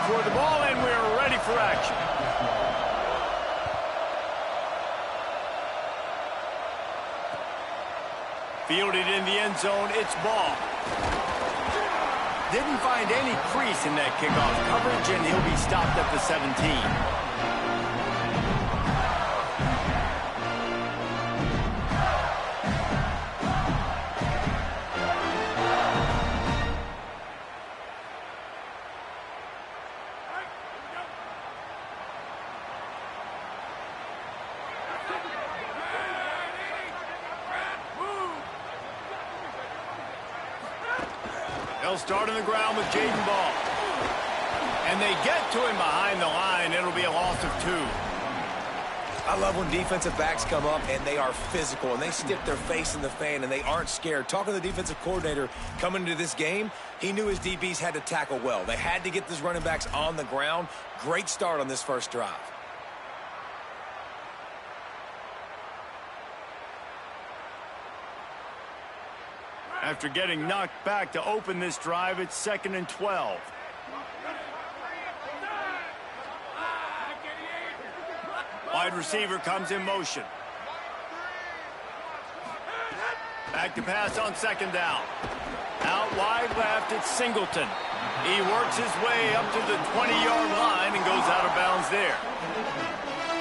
for the ball, and we're ready for action. Fielded in the end zone, it's ball. Didn't find any crease in that kickoff coverage, and he'll be stopped at the 17. They'll start on the ground with Jaden Ball. And they get to him behind the line. It'll be a loss of 2. I love when defensive backs come up and they are physical and they stick their face in the fan and they aren't scared. Talking to the defensive coordinator coming into this game, he knew his DBs had to tackle well. They had to get these running backs on the ground. Great start on this first drive. After getting knocked back to open this drive, it's 2nd and 12. Wide receiver comes in motion. Back to pass on 2nd down. Out wide left, it's Singleton. He works his way up to the 20-yard line and goes out of bounds there.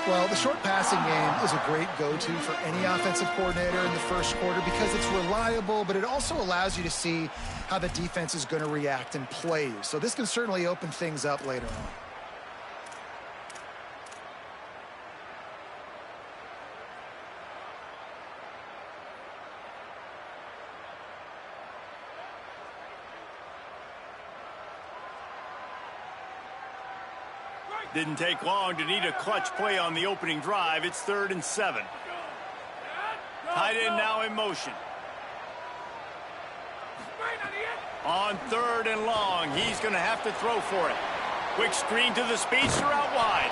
Well, the short passing game is a great go-to for any offensive coordinator in the first quarter because it's reliable, but it also allows you to see how the defense is going to react and play. So this can certainly open things up later on. Didn't take long to need a clutch play on the opening drive. It's 3rd and 7. Tight end now in motion. On 3rd and long, he's going to have to throw for it. Quick screen to the speedster out wide.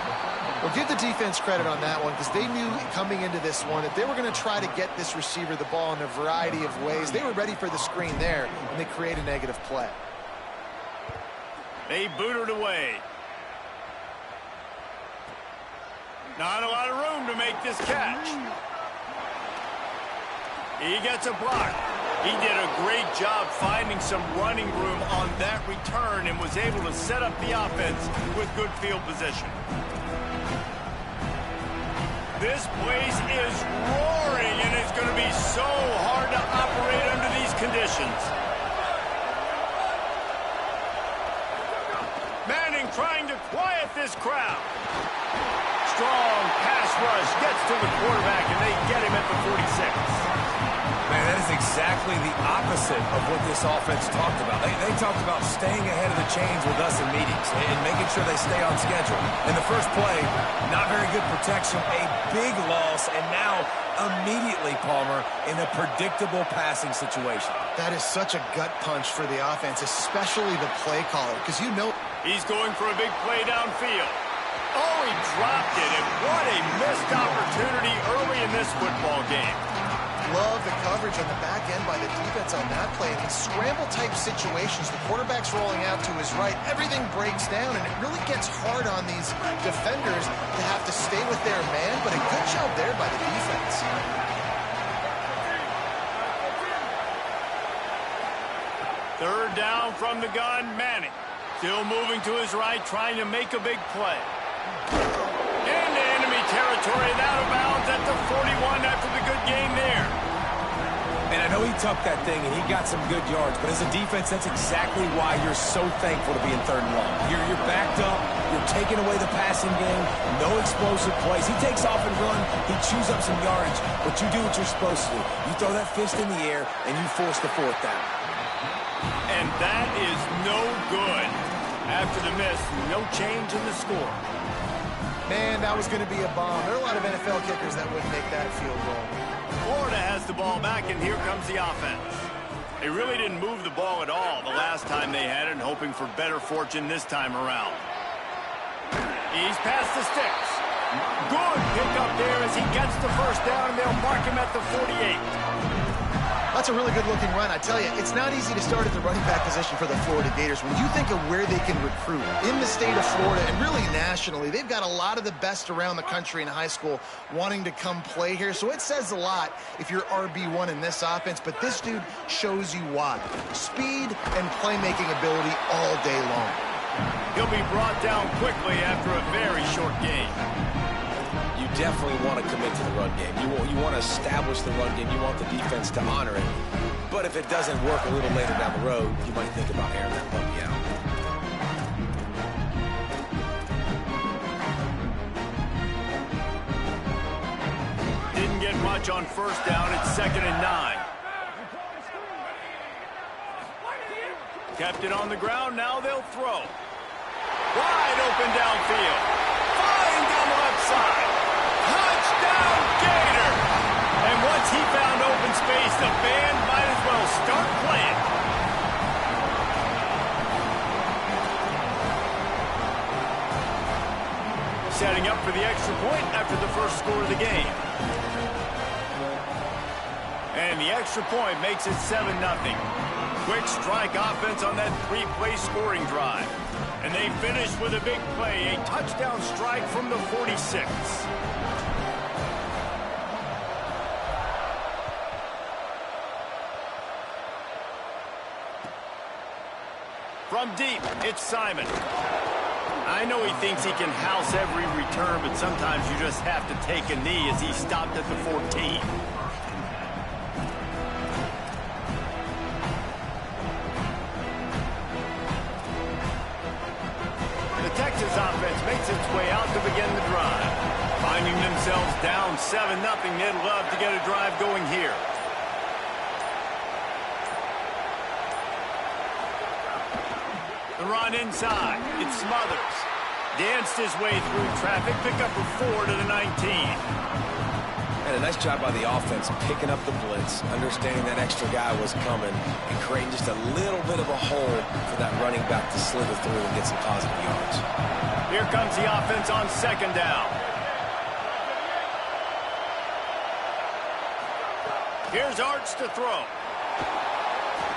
Well, give the defense credit on that one because they knew coming into this one that they were going to try to get this receiver the ball in a variety of ways. They were ready for the screen there, and they create a negative play. They boot it away. Not a lot of room to make this catch. He gets a block. He did a great job finding some running room on that return and was able to set up the offense with good field position. This place is roaring, and it's going to be so hard to operate under these conditions. Manning trying to quiet this crowd. Strong pass rush gets to the quarterback, and they get him at the 46. Man, that is exactly the opposite of what this offense talked about. They talked about staying ahead of the chains with us in meetings and making sure they stay on schedule. In the first play, not very good protection, a big loss, and now immediately, Palmer, in a predictable passing situation. That is such a gut punch for the offense, especially the play caller, because you know he's going for a big play downfield. Oh, he dropped it, and what a missed opportunity early in this football game. Love the coverage on the back end by the defense on that play. In scramble-type situations, the quarterback's rolling out to his right. Everything breaks down, and it really gets hard on these defenders to have to stay with their man, but a good job there by the defense. Third down from the gun, Manning. Still moving to his right, trying to make a big play. Into enemy territory and out of bounds at the 41 after the good game there. And I know he tucked that thing and he got some good yards, but as a defense, that's exactly why you're so thankful to be in 3rd and long. You're backed up, you're taking away the passing game, no explosive plays. He takes off and run, he chews up some yardage, but you do what you're supposed to do. You throw that fist in the air and you force the 4th down. And that is no good. After the miss, no change in the score. Man, that was going to be a bomb. There are a lot of NFL kickers that wouldn't make that field goal. Florida has the ball back, and here comes the offense. They really didn't move the ball at all the last time they had it, hoping for better fortune this time around. He's past the sticks. Good pick up there as he gets the 1st down, and they'll mark him at the 48. That's a really good-looking run. I tell you, it's not easy to start at the running back position for the Florida Gators. When you think of where they can recruit in the state of Florida and really nationally, they've got a lot of the best around the country in high school wanting to come play here. So it says a lot if you're RB1 in this offense, but this dude shows you why. Speed and playmaking ability all day long. He'll be brought down quickly after a very short game. You definitely want to commit to the run game. You want to establish the run game. You want the defense to honor it. But if it doesn't work a little later down the road, you might think about airing that puppy out. Didn't get much on first down. It's 2nd and 9. Kept it on the ground. Now they'll throw. Wide open downfield. Flying down the left side. Touchdown, Gator! And once he found open space, the band might as well start playing. Setting up for the extra point after the first score of the game. And the extra point makes it 7-0. Quick strike offense on that 3-play scoring drive. And they finish with a big play, a touchdown strike from the 46. From deep, it's Simon. I know he thinks he can house every return, but sometimes you just have to take a knee as he stopped at the 14. The Texas offense makes its way out to begin the drive. Finding themselves down 7-0, they'd love to get a drive going here. The run inside. It's Smothers. Danced his way through traffic. Pick up a 4 to the 19. And a nice job by the offense picking up the blitz, understanding that extra guy was coming, and creating just a little bit of a hole for that running back to slither through and get some positive yards. Here comes the offense on 2nd down. Here's Arch to throw.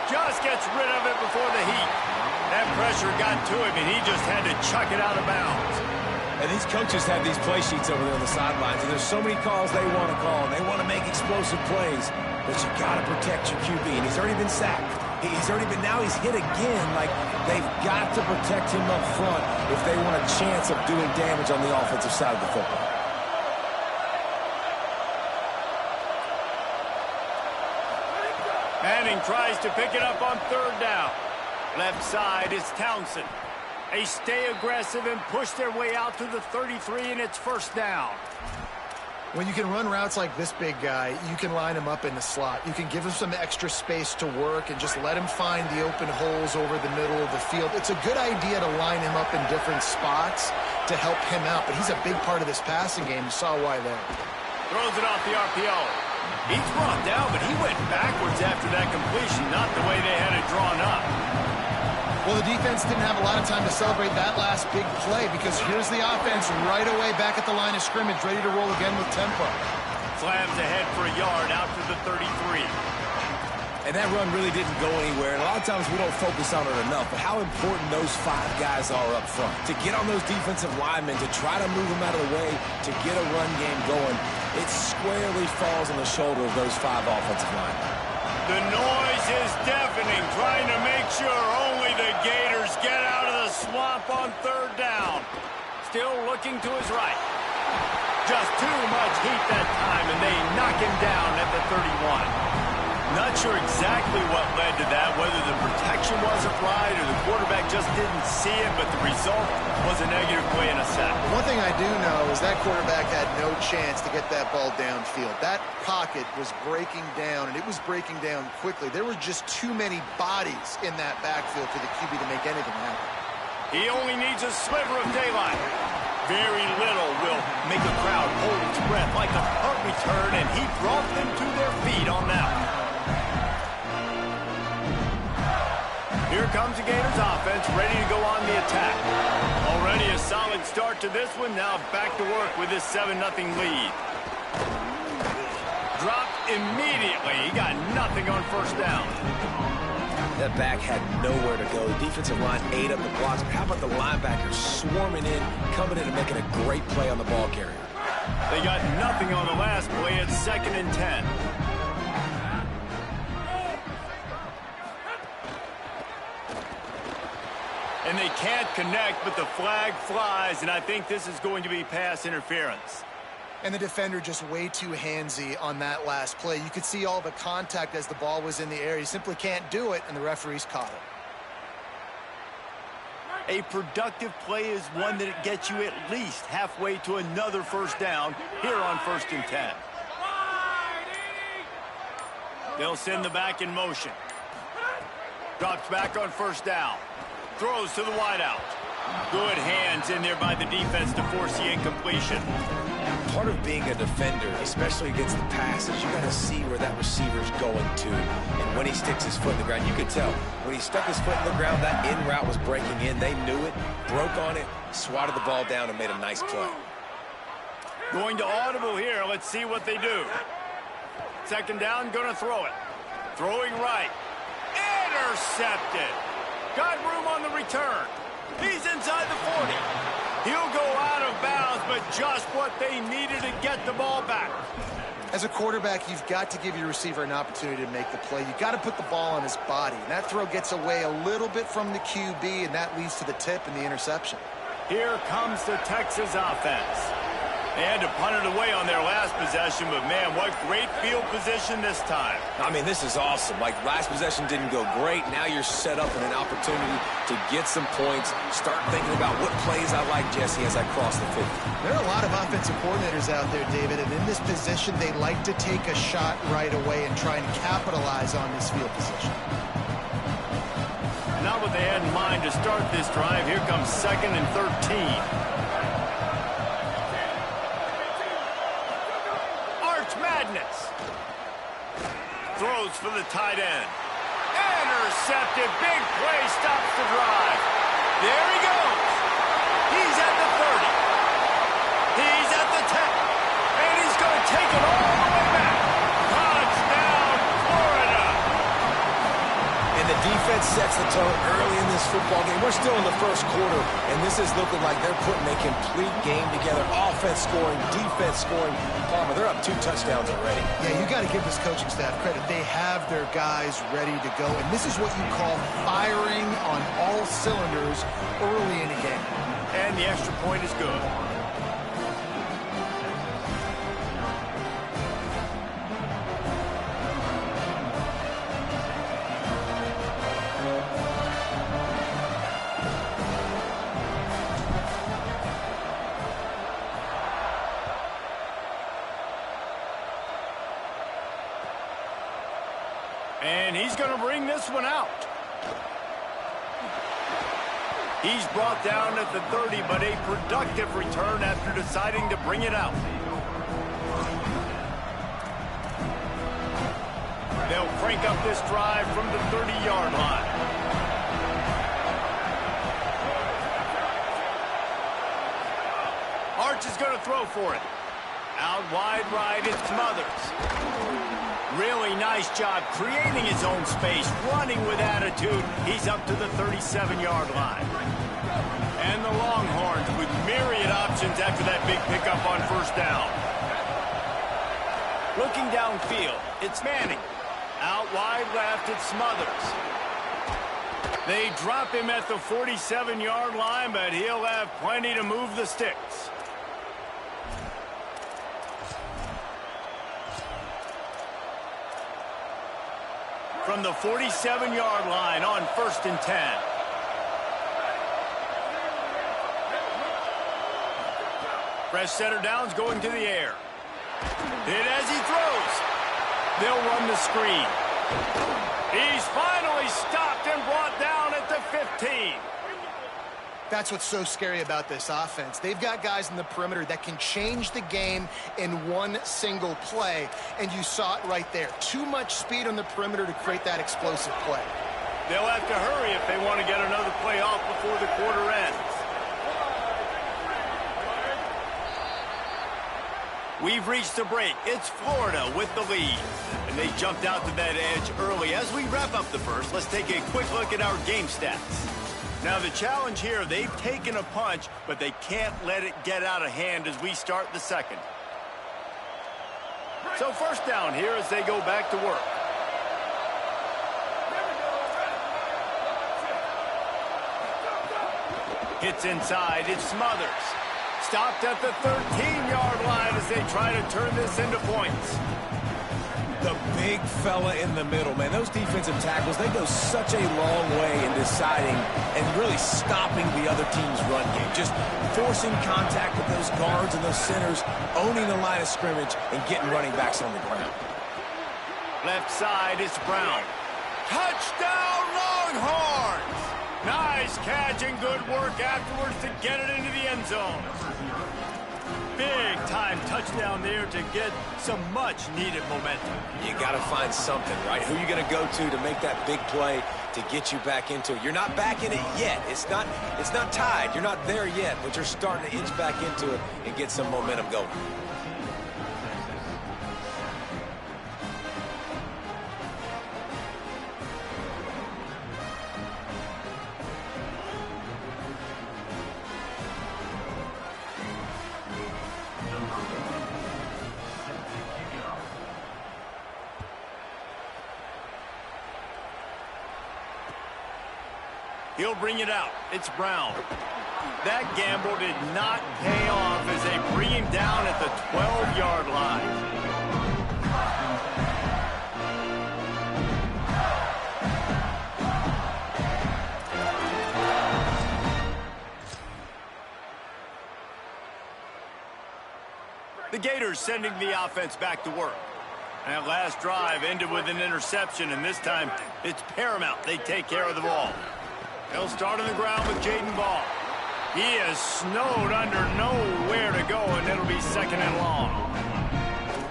Just gets rid of it before the heat. That pressure got to him, and he just had to chuck it out of bounds. And these coaches have these play sheets over there on the sidelines, and there's so many calls they want to call, and they want to make explosive plays, but you got to protect your QB, and he's already been sacked. Now he's hit again. Like, they've got to protect him up front if they want a chance of doing damage on the offensive side of the football. Manning tries to pick it up on 3rd down. Left side is Townsend. They stay aggressive and push their way out to the 33, and it's 1st down. When you can run routes like this big guy, you can line him up in the slot. You can give him some extra space to work and just let him find the open holes over the middle of the field. It's a good idea to line him up in different spots to help him out, but he's a big part of this passing game. You saw why there. Throws it off the RPO. He's brought down, but he went backwards after that completion, not the way they had it drawn up. Well, the defense didn't have a lot of time to celebrate that last big play because here's the offense right away back at the line of scrimmage, ready to roll again with tempo. Slams ahead for a yard out to the 33. And that run really didn't go anywhere, and a lot of times we don't focus on it enough, but how important those 5 guys are up front. To get on those defensive linemen, to try to move them out of the way, to get a run game going, it squarely falls on the shoulder of those 5 offensive linemen. The noise is deafening, trying to make sure only the Gators get out of the swamp on 3rd down. Still looking to his right. Just too much heat that time, and they knock him down at the 31. Not sure exactly what led to that, whether the protection wasn't right or the quarterback just didn't see it, but the result was a negative play and a sack. One thing I do know is that quarterback had no chance to get that ball downfield. That pocket was breaking down, and it was breaking down quickly. There were just too many bodies in that backfield for the QB to make anything happen. He only needs a sliver of daylight. Very little will make a crowd hold its breath like a punt return, and he brought them to their feet on that one. Here comes the Gators offense, ready to go on the attack. Already a solid start to this one. Now back to work with this 7-0 lead. Dropped immediately. He got nothing on first down. That back had nowhere to go. The defensive line ate up the blocks. But how about the linebackers swarming in, coming in and making a great play on the ball carrier? They got nothing on the last play. It's 2nd and 10. And they can't connect, but the flag flies, and I think this is going to be pass interference. And the defender just way too handsy on that last play. You could see all the contact as the ball was in the air. He simply can't do it, and the referees caught it. A productive play is one that it gets you at least halfway to another first down here on 1st and 10. They'll send the back in motion. Drops back on first down. Throws to the wideout. Good hands in there by the defense to force the incompletion. Part of being a defender, especially against the pass, is you got to see where that receiver's going to. And when he sticks his foot in the ground, you could tell. When he stuck his foot in the ground, that in route was breaking in. They knew it, broke on it, swatted the ball down, and made a nice play. Going to audible here. Let's see what they do. 2nd down, going to throw it. Throwing right. Intercepted. Got room on the return. He's inside the 40. He'll go out of bounds, but just what they needed to get the ball back. As a quarterback, you've got to give your receiver an opportunity to make the play. You've got to put the ball on his body. And that throw gets away a little bit from the QB, and that leads to the tip and the interception. Here comes the Texas offense. They had to punt it away on their last possession, but man, what great field position this time. I mean, this is awesome. Like, last possession didn't go great. Now you're set up in an opportunity to get some points. Start thinking about what plays I like, Jesse, as I cross the 50. There are a lot of offensive coordinators out there, David, and in this position, they like to take a shot right away and try and capitalize on this field position. Not what they had in mind to start this drive. Here comes 2nd and 13. Throws for the tight end. Intercepted. Big play. Stops the drive. There he goes. He's at the 30. He's at the 10. And he's going to take it all the way back. Touchdown, Florida. And the defense sets the tone early in this football game. We're still in the first quarter, and this is looking like they're putting a complete game together. Offense scoring, defense scoring. Palmer, they're up 2 touchdowns already. Yeah, you got to give this coaching staff credit. They have their guys ready to go, and this is what you call firing on all cylinders early in a game. And the extra point is good. And he's going to bring this one out. He's brought down at the 30, but a productive return after deciding to bring it out. They'll crank up this drive from the 30-yard line. Arch is going to throw for it. Out wide right, it's Smothers. Really nice job creating his own space, running with attitude. He's up to the 37-yard line. And the Longhorns with myriad options after that big pickup on first down. Looking downfield, it's Manning. Out wide left, it's Smothers. They drop him at the 47-yard line, but he'll have plenty to move the sticks. From the 47-yard line on 1st and 10. Fresh center downs going to the air. Hit as he throws. They'll run the screen. He's finally stopped and brought down at the 15. That's what's so scary about this offense. They've got guys in the perimeter that can change the game in one single play, and you saw it right there. Too much speed on the perimeter to create that explosive play. They'll have to hurry if they want to get another play off before the quarter ends. We've reached the break. It's Florida with the lead. And they jumped out to that edge early. As we wrap up the first, let's take a quick look at our game stats. Now the challenge here, they've taken a punch, but they can't let it get out of hand as we start the second. So first down here as they go back to work. Hits inside, it's Smothers. Stopped at the 13-yard line as they try to turn this into points. The big fella in the middle, man. Those defensive tackles, they go such a long way in deciding and really stopping the other team's run game. Just forcing contact with those guards and those centers, owning the line of scrimmage, and getting running backs on the ground. Left side, it's Brown. Touchdown, Longhorns! Nice catch and good work afterwards to get it into the end zone. Big-time touchdown there to get some much-needed momentum. You got to find something, right? Who are you going to go to make that big play to get you back into it? You're not back in it yet. It's not tied. You're not there yet, but you're starting to inch back into it and get some momentum going. He'll bring it out. It's Brown. That gamble did not pay off as they bring him down at the 12-yard line. The Gators sending the offense back to work. And that last drive ended with an interception, and this time it's paramount they take care of the ball. They'll start on the ground with Jaden Ball. He is snowed under, nowhere to go, and it'll be second and long.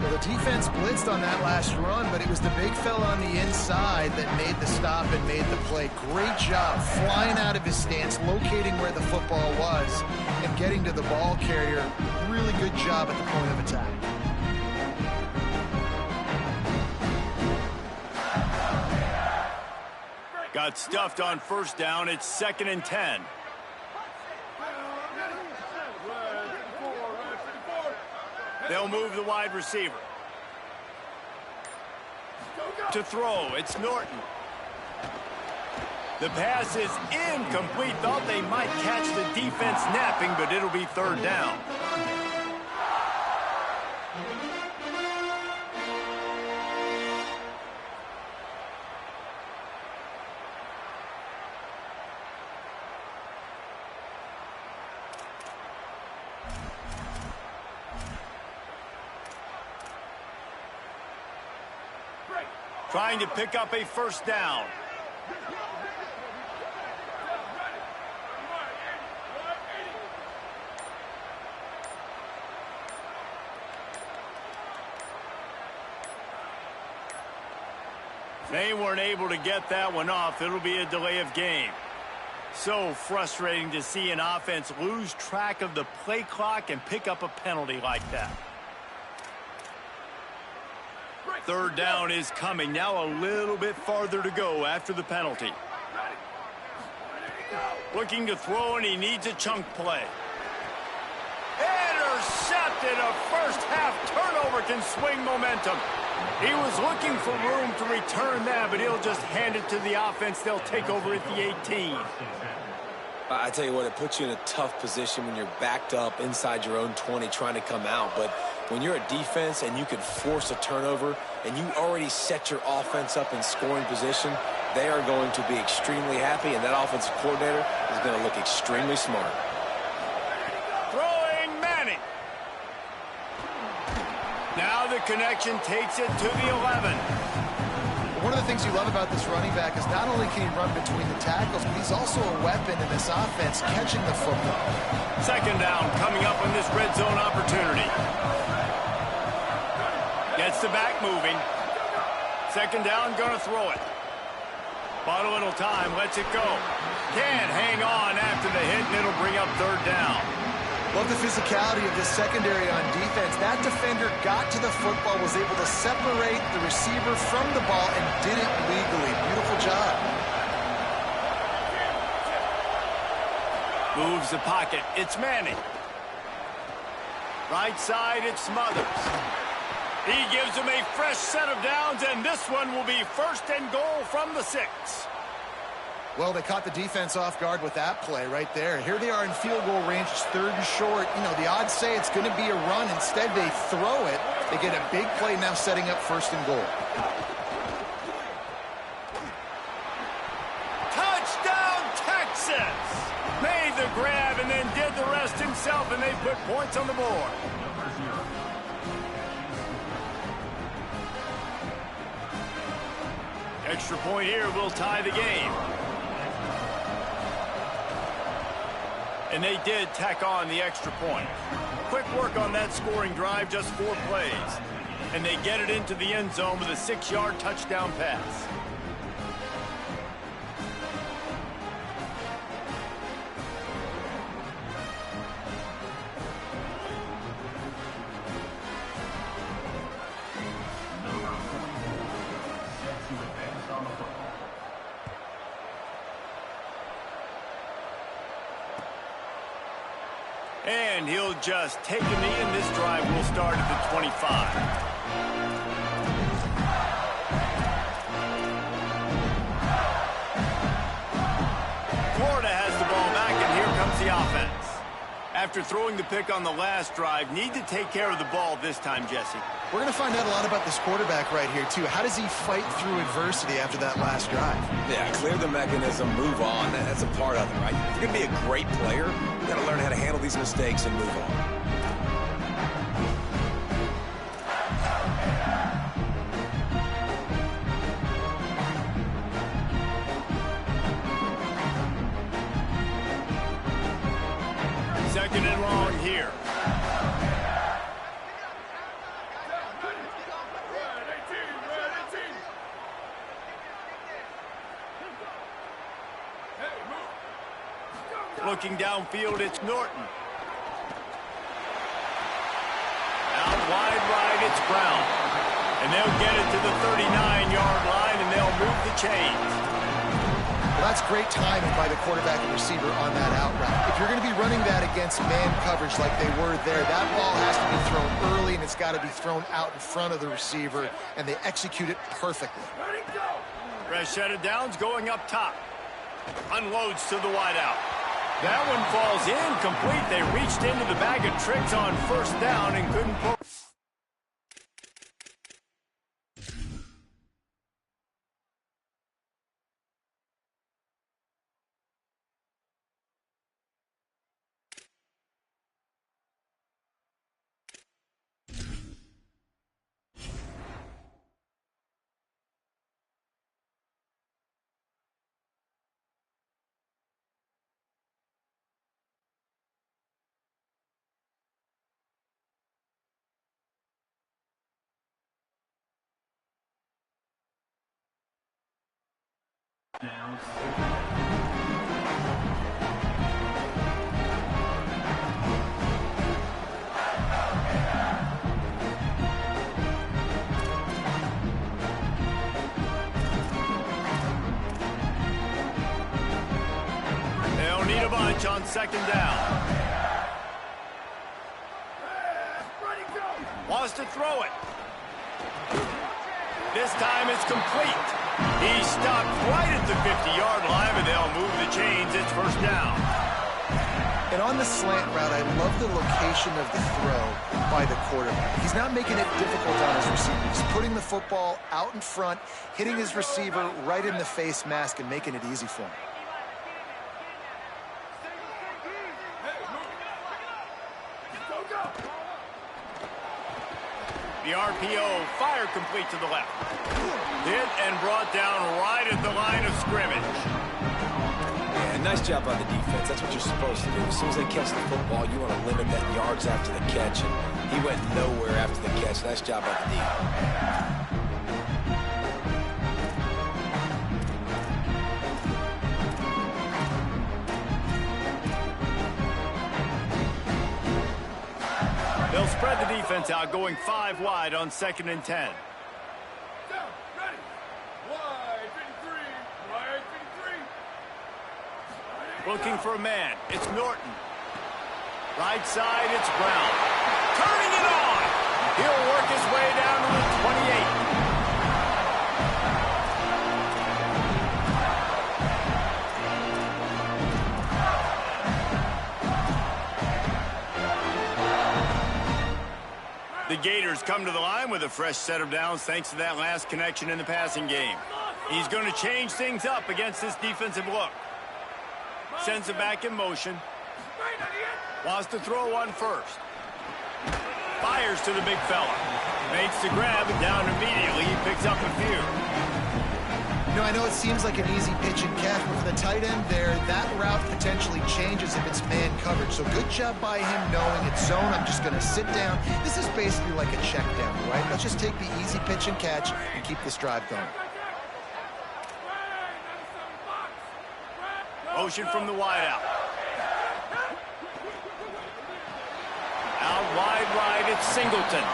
Well, the defense blitzed on that last run, but it was the big fella on the inside that made the stop and made the play. Great job flying out of his stance, locating where the football was, and getting to the ball carrier. Really good job at the point of attack. Got stuffed on first down. It's 2nd and 10. They'll move the wide receiver. To throw, it's Norton. The pass is incomplete. Thought they might catch the defense napping, but it'll be third down. Trying to pick up a first down. They weren't able to get that one off. It'll be a delay of game. So frustrating to see an offense lose track of the play clock and pick up a penalty like that. Third down is coming. Now a little bit farther to go after the penalty. Looking to throw, and he needs a chunk play. Intercepted. A first-half turnover can swing momentum. He was looking for room to return that, but he'll just hand it to the offense. They'll take over at the 18. I tell you what, it puts you in a tough position when you're backed up inside your own 20 trying to come out. But when you're a defense and you can force a turnover and you already set your offense up in scoring position, they are going to be extremely happy, and that offensive coordinator is going to look extremely smart. Throwing Manning. Now the connection takes it to the 11. One of the things you love about this running back is not only can he run between the tackles, but he's also a weapon in this offense, catching the football. Second down coming up on this red zone opportunity. Gets the back moving. Second down, gonna throw it. Bought a little time, lets it go. Can't hang on after the hit, and it'll bring up third down. Love the physicality of this secondary on defense. That defender got to the football, was able to separate the receiver from the ball, and did it legally. Beautiful job. Moves the pocket. It's Manning. Right side, it's Smothers. He gives them a fresh set of downs, and this one will be 1st and goal from the 6. Well, they caught the defense off guard with that play right there. Here they are in field goal range. It's 3rd and short. You know, the odds say it's going to be a run. Instead, they throw it. They get a big play now setting up 1st and goal. Touchdown, Texas! Made the grab and then did the rest himself, and they put points on the board. Extra point here will tie the game. And they did tack on the extra point. Quick work on that scoring drive, just 4 plays. And they get it into the end zone with a 6-yard touchdown pass. And he'll just take a knee, and this drive will start at the 25. Florida has the ball back, and here comes the offense. After throwing the pick on the last drive, need to take care of the ball this time, Jesse. We're going to find out a lot about this quarterback right here, too. How does he fight through adversity after that last drive? Yeah, clear the mechanism, move on. That's a part of it, right? If you're going to be a great player, you got to learn how to handle these mistakes and move on. Second and long here. Looking downfield, it's Norton. Out wide right, it's Brown. And they'll get it to the 39-yard line, and they'll move the chains. Well, that's great timing by the quarterback and receiver on that out route. If you're going to be running that against man coverage like they were there, that ball has to be thrown early, and it's got to be thrown out in front of the receiver, and they execute it perfectly. Fresh set of downs going up top. Unloads to the wideout. That one falls incomplete. They reached into the bag of tricks on 1st down and couldn't pull. They'll need a bunch on 2nd down. Wants to throw it. This time it's complete. He stopped right at the 50-yard line, but they'll move the chains. It's 1st down. And on the slant route, I love the location of the throw by the quarterback. He's not making it difficult on his receiver. He's putting the football out in front, hitting his receiver right in the face mask, and making it easy for him. The RPO, fire complete to the left. Hit and brought down right at the line of scrimmage. Yeah, nice job on the defense. That's what you're supposed to do. As soon as they catch the football, you want to limit that yards after the catch. And he went nowhere after the catch. Nice job on the defense. They'll spread the defense out, going 5 wide on 2nd and 10. Looking for a man. It's Norton. Right side, it's Brown. Turning it on. He'll work his way down to the 28. The Gators come to the line with a fresh set of downs thanks to that last connection in the passing game. He's going to change things up against this defensive look. Sends it back in motion. Wants to throw one first. Fires to the big fella. Makes the grab and down immediately. He picks up a few. You know, I know it seems like an easy pitch and catch, but for the tight end there, that route potentially changes if it's man coverage. So good job by him knowing it's zone. I'm just going to sit down. This is basically like a check down, right? Let's just take the easy pitch and catch and keep this drive going. Motion from the wide out. Out wide right, it's Singleton.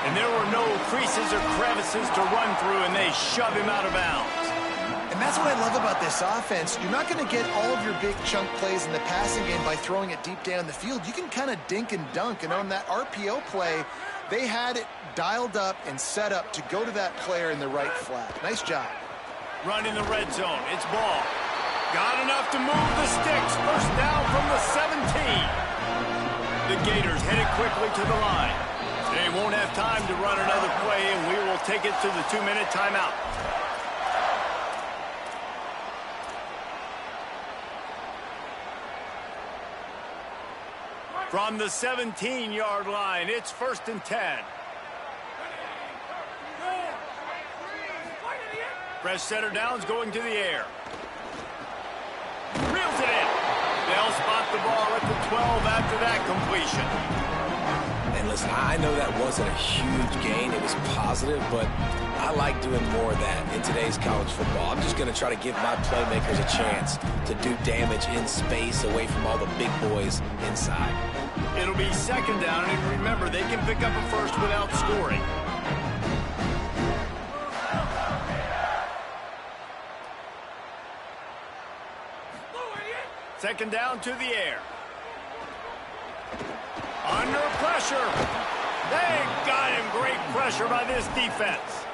And there were no creases or crevices to run through, and they shove him out of bounds. And that's what I love about this offense. You're not going to get all of your big chunk plays in the passing game by throwing it deep down the field. You can kind of dink and dunk. And on that RPO play, they had it dialed up and set up to go to that player in the right flat. Nice job. Run in the red zone. It's Ball. Got enough to move the sticks. First down from the 17. The Gators headed quickly to the line. They won't have time to run another play, and we will take it to the 2-minute timeout. From the 17-yard line, it's 1st and 10. Fresh setter downs going to the air. Reels it in. They'll spot the ball at the 12 after that completion. And listen, I know that wasn't a huge gain. It was positive, but I like doing more of that in today's college football. I'm just going to try to give my playmakers a chance to do damage in space away from all the big boys inside. It'll be 2nd down, and remember, they can pick up a first without scoring. Second down to the air. Under pressure. They got him. Great pressure by this defense.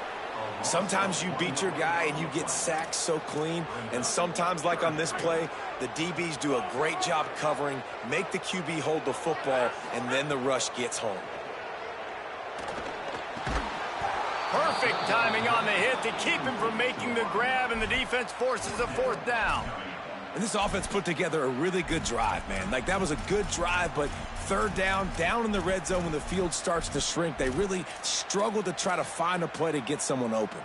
Sometimes you beat your guy and you get sacked so clean, and sometimes, like on this play, the DBs do a great job covering, make the QB hold the football, and then the rush gets home. Perfect timing on the hit to keep him from making the grab, and the defense forces a 4th down. And this offense put together a really good drive, man. Like, that was a good drive, but 3rd down in the red zone when the field starts to shrink, they really struggled to try to find a play to get someone open.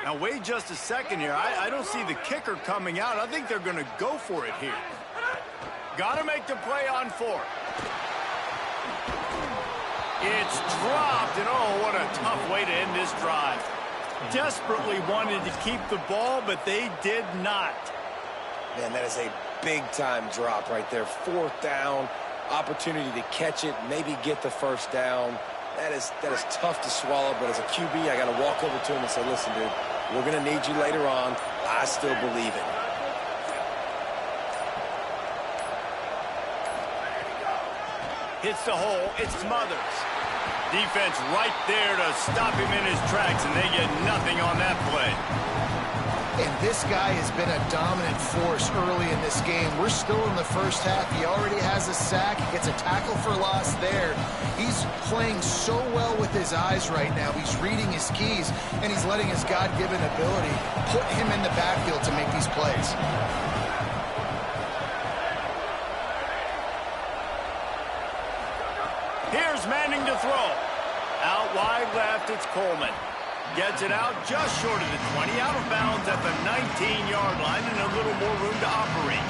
Now, wait just a second here. I don't see the kicker coming out. I think they're going to go for it here. Got to make the play on 4th. It's dropped, and oh, what a tough way to end this drive. Desperately wanted to keep the ball, but they did not. Man, that is a big-time drop right there. 4th down, opportunity to catch it, maybe get the 1st down. That is tough to swallow, but as a QB, I got to walk over to him and say, listen, dude, we're going to need you later on. I still believe it. Hits the hole. It's Smothers. Defense right there to stop him in his tracks, and they get nothing on that play. And this guy has been a dominant force early in this game. We're still in the first half. He already has a sack. He gets a tackle for loss there. He's playing so well with his eyes right now. He's reading his keys, and he's letting his God-given ability put him in the backfield to make these plays. Here's Manning to throw. Out wide left, it's Coleman. Gets it out just short of the 20, out of bounds at the 19-yard line, and a little more room to operate.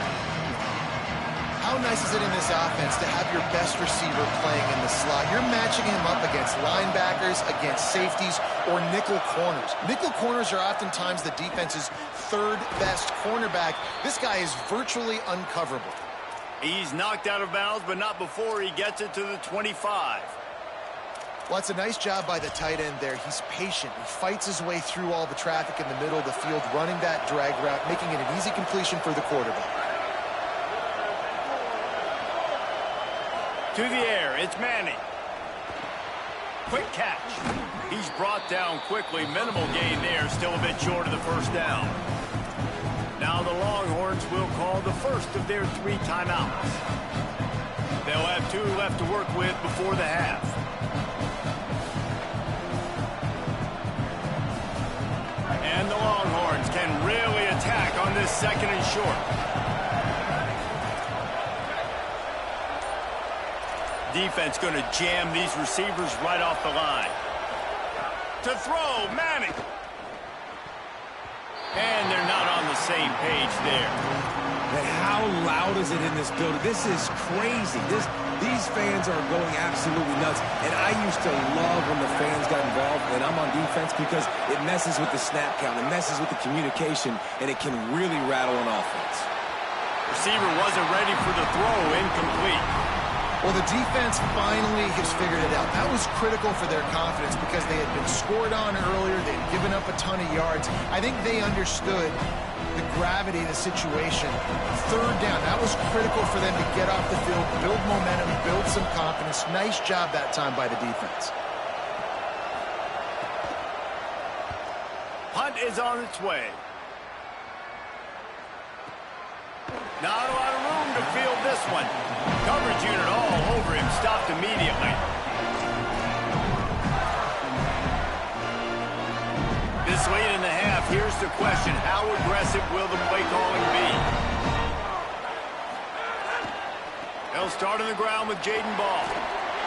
How how nice is it in this offense to have your best receiver playing in the slot? You're matching him up against linebackers, against safeties, or nickel corners. Nickel corners are oftentimes the defense's third best cornerback. This guy is virtually uncoverable. He's knocked out of bounds, but not before he gets it to the 25. Well, it's a nice job by the tight end there. He's patient. He fights his way through all the traffic in the middle of the field, running that drag route, making it an easy completion for the quarterback. To the air, it's Manning. Quick catch. He's brought down quickly. Minimal gain there, still a bit short of the first down. Now the Longhorns will call the first of their 3 timeouts. They'll have 2 left to work with before the half. And the Longhorns can really attack on this 2nd and short. Defense going to jam these receivers right off the line. To throw, Manning. And they're not on the same page there. And how loud is it in this building? This is crazy. These fans are going absolutely nuts. And I used to love when the fans got involved, and I'm on defense, because it messes with the snap count. It messes with the communication, and it can really rattle an offense. Receiver wasn't ready for the throw, incomplete. Well, the defense finally has figured it out. That was critical for their confidence because they had been scored on earlier. They had given up a ton of yards. I think they understood the gravity of the situation. 3rd down, that was critical for them to get off the field, build momentum, build some confidence. Nice job that time by the defense. Punt is on its way. Not a lot of room to field this one. Coverage unit all over him, stopped immediately. This late in the half, here's the question. How aggressive will the play calling be? They'll start on the ground with Jaden Ball.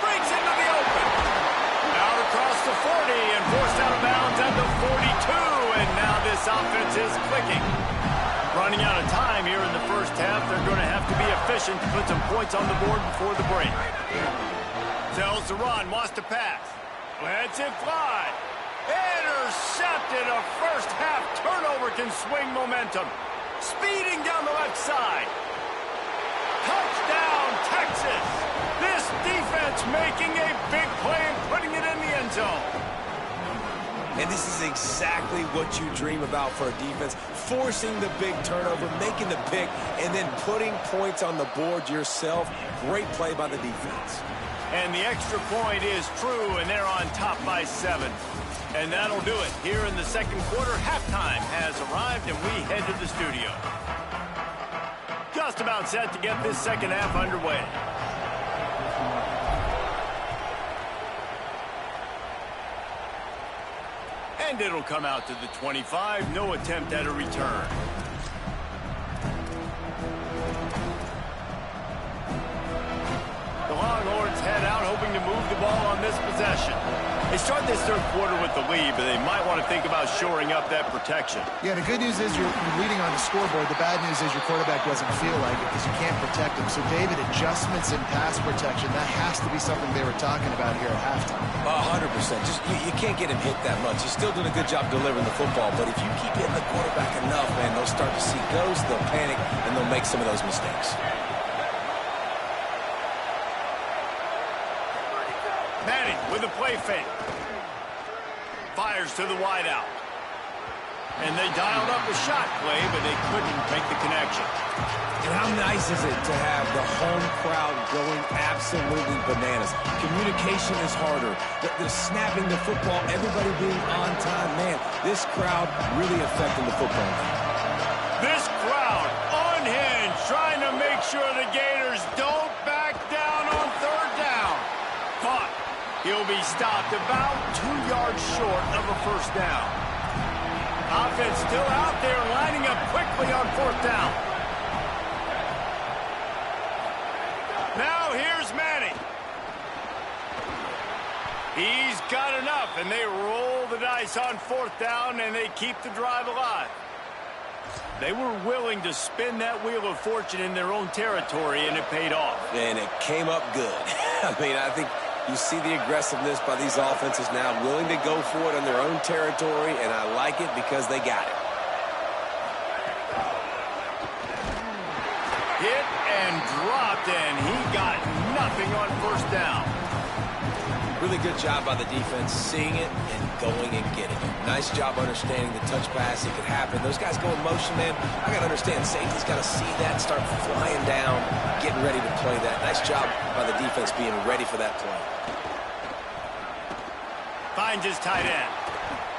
Breaks into the open. Out across the 40 and forced out of bounds at the 42. And now this offense is clicking. Running out of time here in the first half. They're going to have to be efficient to put some points on the board before the break. Tells to run, wants to pass. Lets it fly. Intercepted. A first half turnover can swing momentum. Speeding down the left side. Touchdown, Texas. This defense making a big play and putting it in the end zone. And this is exactly what you dream about for a defense. Forcing the big turnover, making the pick, and then putting points on the board yourself. Great play by the defense. And the extra point is true, and they're on top by 7. And that'll do it. Here in the 2nd quarter, halftime has arrived, and we head to the studio. Just about set to get this 2nd half underway. And it'll come out to the 25. No attempt at a return. The Longhorns head out, hoping to move the ball on this possession. They start this 3rd quarter with the lead, but they might want to think about shoring up that protection. Yeah, the good news is you're leading on the scoreboard. The bad news is your quarterback doesn't feel like it because you can't protect him. So, David, adjustments in pass protection, that has to be something they were talking about here at halftime. 100%. Just you can't get him hit that much. He's still doing a good job delivering the football, but if you keep hitting the quarterback enough, man, they'll start to see ghosts, they'll panic, and they'll make some of those mistakes. Manning with a play fake. Fires to the wideout. And they dialed up a shot play, but they couldn't make the connection. And how nice is it to have the home crowd going absolutely bananas? Communication is harder. They're snapping the football, everybody being on time. Man, this crowd really affecting the football game. This crowd unhinged, trying to make sure the Gators don't back down on 3rd down. Caught. He'll be stopped about 2 yards short of a first down. Offense still out there, lining up quickly on 4th down. Now here's Manning. He's got enough, and they roll the dice on 4th down, and they keep the drive alive. They were willing to spin that wheel of fortune in their own territory, and it paid off. And it came up good. I mean, I think you see the aggressiveness by these offenses now, willing to go for it on their own territory, and I like it because they got it. Hit and dropped, and he got nothing on first down. Really good job by the defense, seeing it and going and getting it. Nice job understanding the touch pass. It could happen. Those guys go in motion, man. I got to understand, safety's got to see that, start flying down, getting ready to play that. Nice job by the defense being ready for that play. Finds his tight end.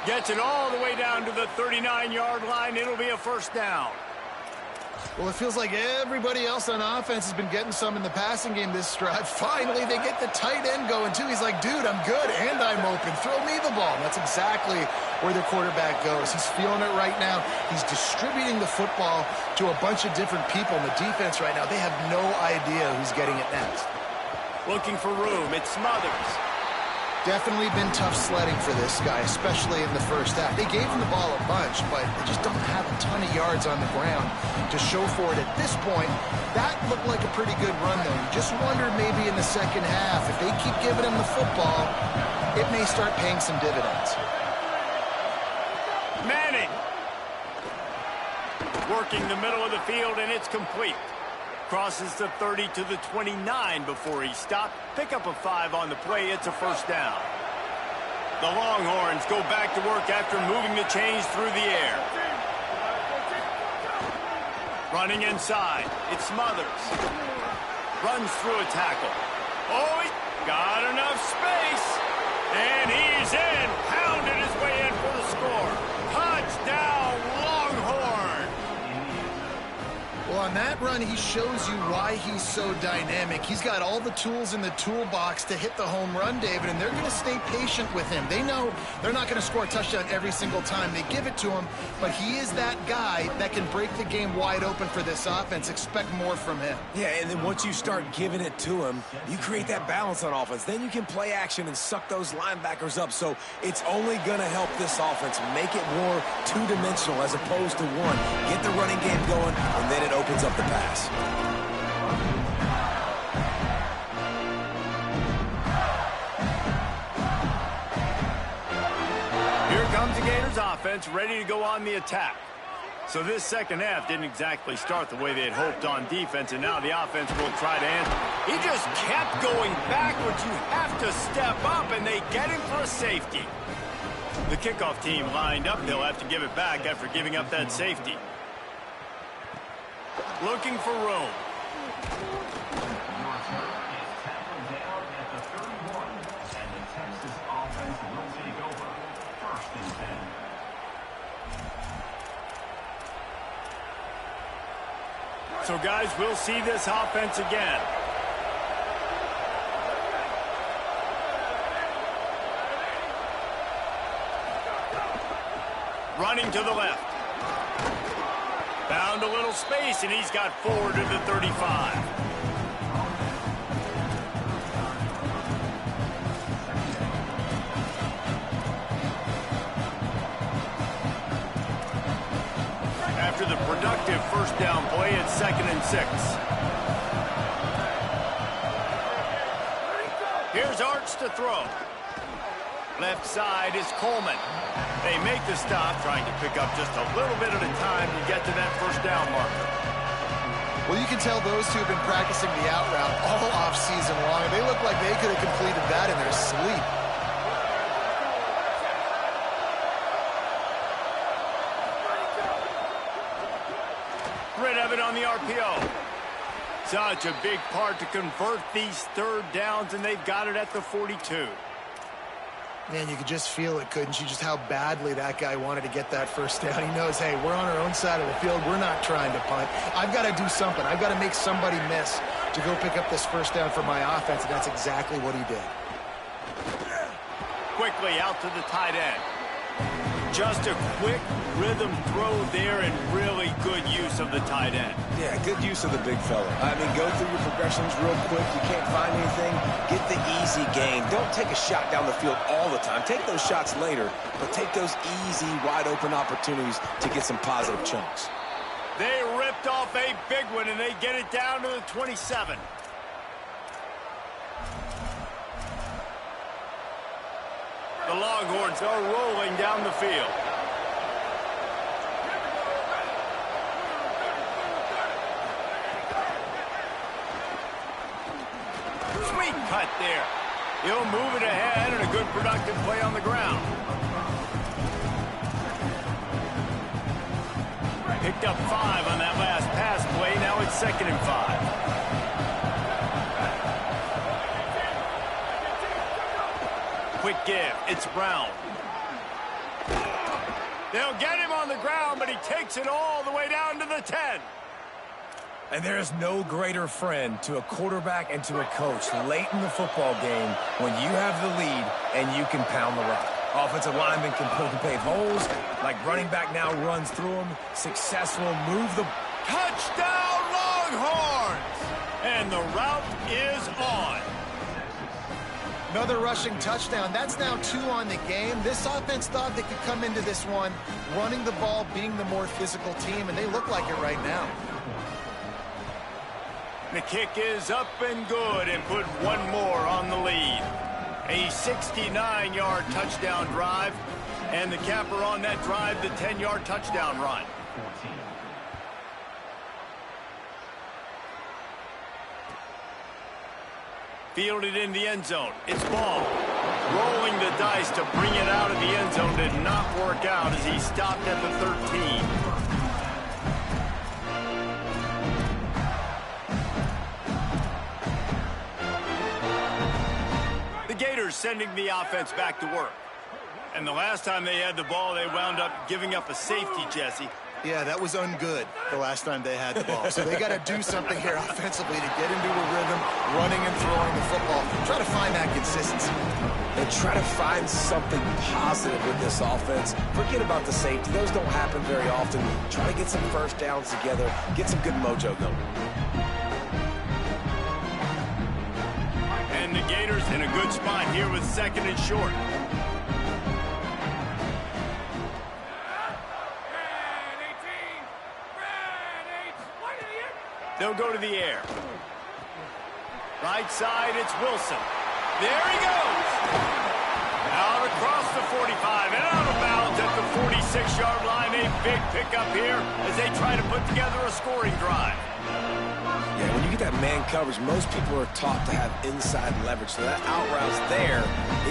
Gets it all the way down to the 39-yard line. It'll be a first down. Well, it feels like everybody else on offense has been getting some in the passing game this drive. Finally, they get the tight end going, too. He's like, dude, I'm good, and I'm open. Throw me the ball. And that's exactly where the quarterback goes. He's feeling it right now. He's distributing the football to a bunch of different people. And the defense right now, they have no idea who's getting it next. Looking for room. It's Smothers. Definitely been tough sledding for this guy, especially in the first half. They gave him the ball a bunch, but they just don't have a ton of yards on the ground to show for it at this point. That looked like a pretty good run, though. You just wonder maybe in the second half, if they keep giving him the football, it may start paying some dividends. Manning. Working the middle of the field, and it's complete. Crosses the 30 to the 29 before he stopped. Pick up a 5 on the play. It's a first down. The Longhorns go back to work after moving the chains through the air. Running inside. It's Smothers. Runs through a tackle. Oh, he got enough space. And he's in. Pounded his way in for the score. Touchdown, Longhorn. Well, on that run, he shows you why he's so dynamic. He's got all the tools in the toolbox to hit the home run, David, and they're going to stay patient with him. They know they're not going to score a touchdown every single time they give it to him, but he is that guy that can break the game wide open for this offense. Expect more from him. Yeah, and then once you start giving it to him, you create that balance on offense. Then you can play action and suck those linebackers up. So it's only going to help this offense make it more two-dimensional as opposed to one. Get the running game going, and then it opens up the pass. Here comes the Gators offense, ready to go on the attack. So this second half didn't exactly start the way they had hoped on defense, and now the offense will try to answer. He just kept going backwards. You have to step up, and they get him for a safety. The kickoff team lined up. They'll have to give it back after giving up that safety. Looking for room. So, guys, we'll see this offense again. Running to the left. Found a little space, and he's got forward to the 35. After the productive first down play, it's 2nd and 6. Here's Arch to throw. Left side is Coleman. They make the stop, trying to pick up just a little bit at a time to get to that first down marker. Well, you can tell those two have been practicing the out route all off-season long, and they look like they could have completed that in their sleep. Rid of it on the RPO. Such a big part to convert these third downs, and they've got it at the 42. Man, you could just feel it, couldn't you? Just how badly that guy wanted to get that first down. He knows, hey, we're on our own side of the field. We're not trying to punt. I've got to do something. I've got to make somebody miss to go pick up this first down for my offense, and that's exactly what he did. Quickly out to the tight end. Just a quick rhythm throw there and really good use of the tight end. Yeah, good use of the big fella. I mean, go through your progressions real quick. You can't find anything, get the easy gain. Don't take a shot down the field all the time. Take those shots later, but take those easy, wide-open opportunities to get some positive chunks. They ripped off a big one, and they get it down to the 27. The Longhorns are rolling down the field. Sweet cut there. He'll move it ahead and a good productive play on the ground. Picked up 5 on that last pass play. Now it's 2nd and 5. Quick give. It's Brown. They'll get him on the ground, but he takes it all the way down to the 10. And there is no greater friend to a quarterback and to a coach late in the football game when you have the lead and you can pound the rock. Offensive linemen can pave holes, like running back now runs through them. Successful, move the... Touchdown, Longhorns! And the route is on. Another rushing touchdown. That's now 2 on the game. This offense thought they could come into this one running the ball, being the more physical team, and they look like it right now. The kick is up and good and put one more on the lead. A 69-yard touchdown drive, and the capper on that drive, the 10-yard touchdown run. Fielded in the end zone. It's Ball. Rolling the dice to bring it out of the end zone did not work out as he stopped at the 13. The Gators sending the offense back to work. And the last time they had the ball, they wound up giving up a safety, Jesse. Yeah, that was ungood the last time they had the ball. So they got to do something here offensively to get into a rhythm, running and throwing the football. Try to find that consistency. And try to find something positive with this offense. Forget about the safety. Those don't happen very often. Try to get some first downs together. Get some good mojo going. And the Gators in a good spot here with 2nd and short. They'll go to the air. Right side, it's Wilson. There he goes. Out across the 45 and out of bounds at the 46-yard line. A big pickup here as they try to put together a scoring drive. Yeah, when you get that man coverage, most people are taught to have inside leverage. So that out route's there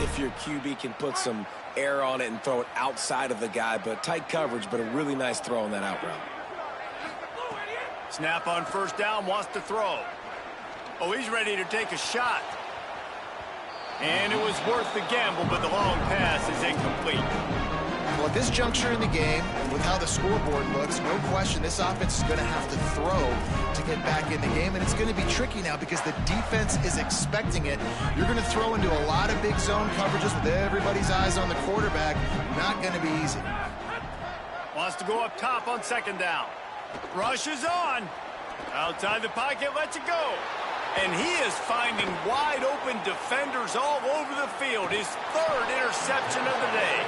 if your QB can put some air on it and throw it outside of the guy. But tight coverage, but a really nice throw on that out route. Snap on first down, wants to throw. Oh, he's ready to take a shot. And it was worth the gamble, but the long pass is incomplete. Well, at this juncture in the game, with how the scoreboard looks, no question this offense is going to have to throw to get back in the game, and it's going to be tricky now because the defense is expecting it. You're going to throw into a lot of big zone coverages with everybody's eyes on the quarterback. Not going to be easy. Wants to go up top on 2nd down. Rush is on. Outside the pocket, lets it go. And he is finding wide open defenders all over the field. His 3rd interception of the day.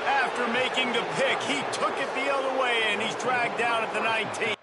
After making the pick, he took it the other way, and he's dragged down at the 19.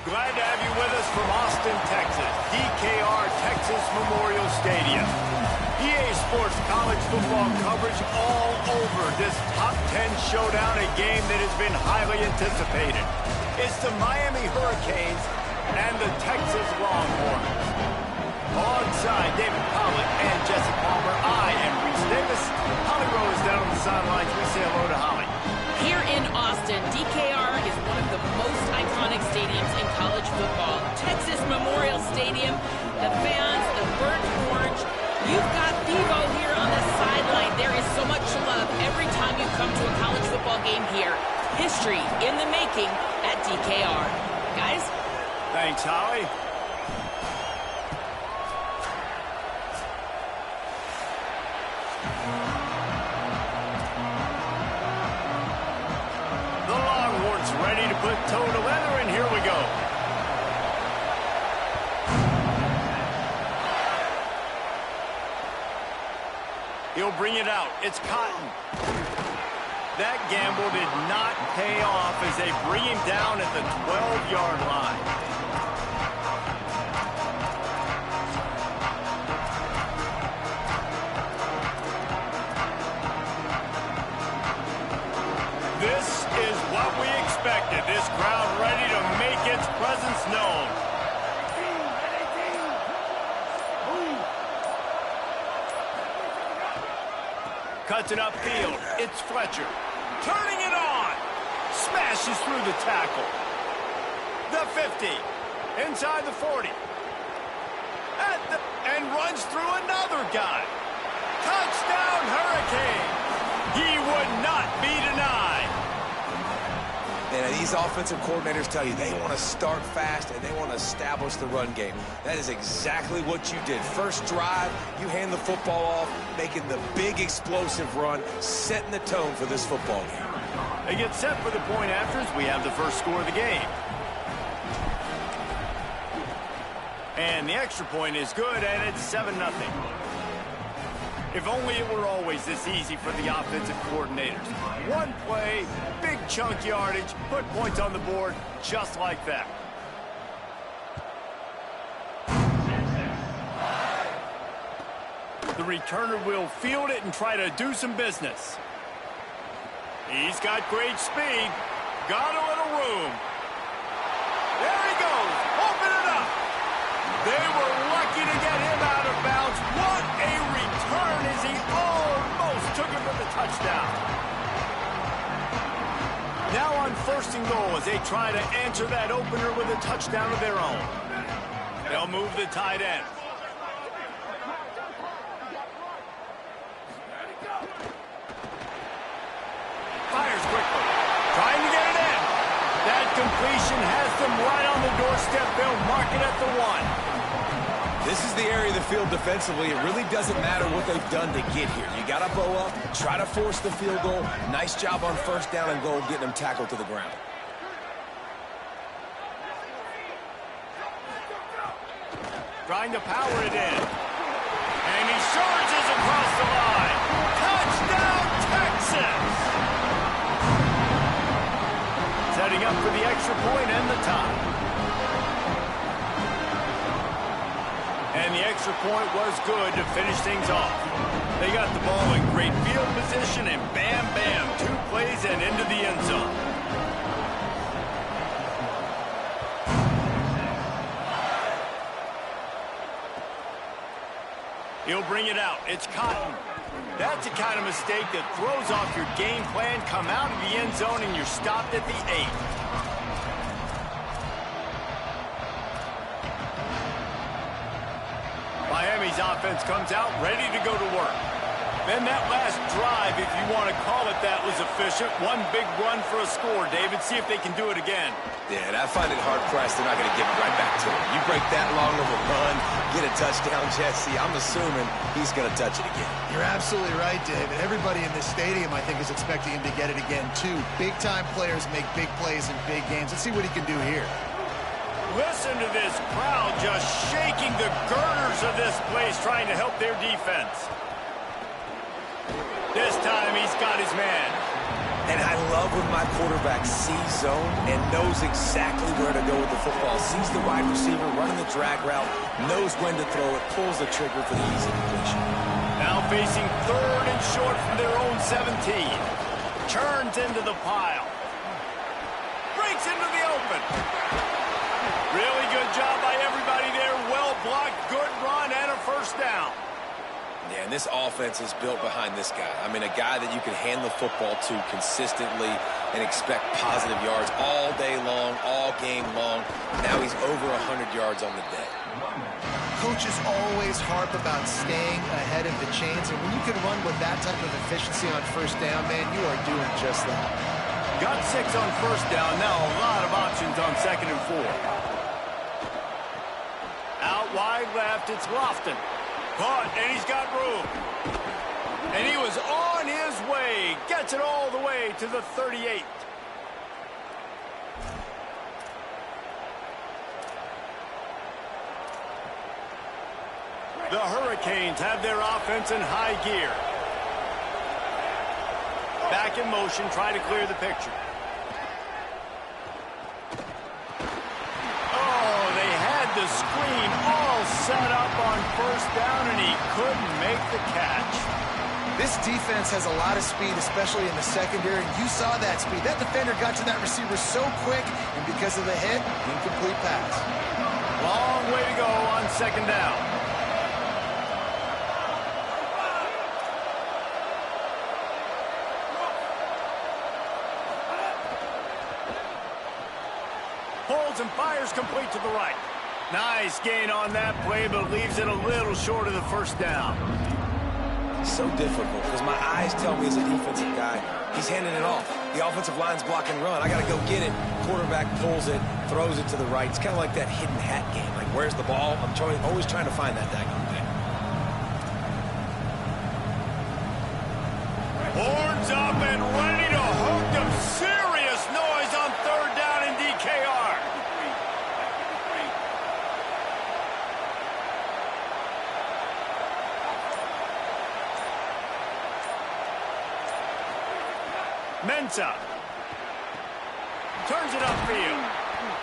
Glad to have you with us from Austin, Texas, DKR Texas Memorial Stadium. EA Sports college football coverage all over this top 10 showdown, a game that has been highly anticipated. It's the Miami Hurricanes and the Texas Longhorns. Alongside David Pollack and Jesse Palmer, I am Reese Davis. Holly Rowe is down on the sidelines. We say hello to Holly. Here in Austin, DKR is one of the most iconic stadiums in college football. Texas Memorial Stadium, the fans, the burnt orange. You've got Devo here on the sideline. There is so much love every time you come to a college football game here. History in the making at DKR. Guys? Thanks, Holly. The Longhorns ready to put toe to leather, and here we go. He'll bring it out. It's Cotton. That gamble did not pay off as they bring him down at the 12-yard line. This is what we expected. This crowd ready to make its presence known. Cuts it upfield. It's Fletcher. Turning it on. Smashes through the tackle. The 50. Inside the 40. And runs through another guy. Touchdown Hurricane. He would not be denied. And these offensive coordinators tell you they want to start fast and they want to establish the run game. That is exactly what you did. First drive, you hand the football off, making the big explosive run, setting the tone for this football game. They get set for the point afters. We have the first score of the game. And the extra point is good, and it's 7-0. If only it were always this easy for the offensive coordinators. One play, big chunk yardage, put points on the board just like that. The returner will field it and try to do some business. He's got great speed. Got a little room. There he goes. Open it up. They were lucky to get him out of bounds. What a return as he almost took it for the touchdown. Now on 1st and goal as they try to answer that opener with a touchdown of their own. They'll move the tight end. Fires quickly. Trying to get it in. That completion has them right on the doorstep. They'll mark it at the 1. This is the area of the field defensively. It really doesn't matter what they've done to get here. You got to bow up, try to force the field goal. Nice job on 1st down and goal, getting them tackled to the ground. Trying to power it in. And he surges across the line. Touchdown, Texas! Setting up for the extra point and the tie. And the extra point was good to finish things off. They got the ball in great field position, and bam, bam, 2 plays and into the end zone. He'll bring it out. It's Cotton. That's the kind of mistake that throws off your game plan. Come out of the end zone, and you're stopped at the 8. Miami's offense comes out ready to go to work. Then that last drive, if you want to call it that, was efficient. One big run for a score, David. See if they can do it again. Yeah, and I find it hard-pressed they're not going to give it right back to him. You break that long of a run, get a touchdown, Jesse, I'm assuming he's going to touch it again. You're absolutely right, David. Everybody in this stadium, I think, is expecting him to get it again, too. Big-time players make big plays in big games. Let's see what he can do here. Listen to this crowd just shaking the girders of this place, trying to help their defense. This time he's got his man. And I love when my quarterback sees zone and knows exactly where to go with the football. Sees the wide receiver running the drag route, knows when to throw it, pulls the trigger for the easy completion. Now facing 3rd and short from their own 17. Turns into the pile. Breaks into the open. Really good job by everybody there. Well blocked, good run, and a first down. Yeah, and this offense is built behind this guy. I mean, a guy that you can hand the football to consistently and expect positive yards all day long, all game long. Now he's over 100 yards on the day. Coaches always harp about staying ahead of the chains, and when you can run with that type of efficiency on first down, man, you are doing just that. Got 6 on first down. Now a lot of options on 2nd and 4. Out wide left, it's Lofton. Caught, and he's got room. And he was on his way. Gets it all the way to the 38. The Hurricanes have their offense in high gear. Back in motion, try to clear the picture. The screen all set up on first down, and he couldn't make the catch. This defense has a lot of speed, especially in the secondary, and you saw that speed. That defender got to that receiver so quick, and because of the hit, incomplete pass. Long way to go on 2nd down. Holds and fires complete to the right. Nice gain on that play, but leaves it a little short of the first down. So difficult because my eyes tell me as a defensive guy, he's handing it off. The offensive line's block and run. I got to go get it. Quarterback pulls it, throws it to the right. It's kind of like that hidden hat game. Like, where's the ball? I'm always trying to find that daggone thing. Horns up and ready to hook them. Serious noise on 3rd down in DKR. Mensah turns it upfield,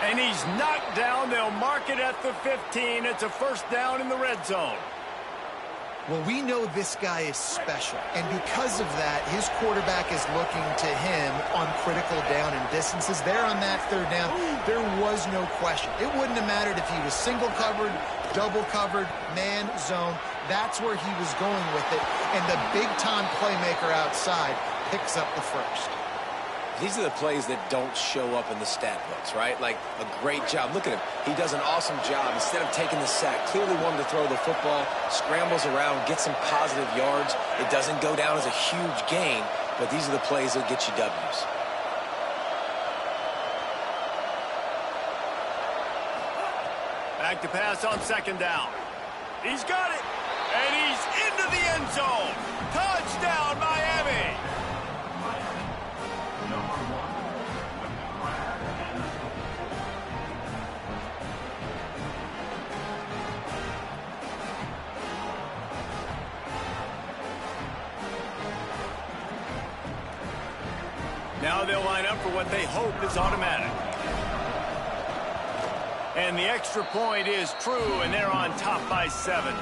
and he's knocked down. They'll mark it at the 15. It's a first down in the red zone. Well, we know this guy is special, and because of that, his quarterback is looking to him on critical down and distances. There on that 3rd down, there was no question. It wouldn't have mattered if he was single covered, double covered, man, zone. That's where he was going with it, and the big-time playmaker outside picks up the first. These are the plays that don't show up in the stat books, right? Like a great job. Look at him. He does an awesome job. Instead of taking the sack, clearly wanted to throw the football, scrambles around, gets some positive yards. It doesn't go down as a huge gain, but these are the plays that get you W's. Back to pass on 2nd down. He's got it, and he's into the end zone. Touchdown, Miami. Now they'll line up for what they hope is automatic. And the extra point is true, and they're on top by 7.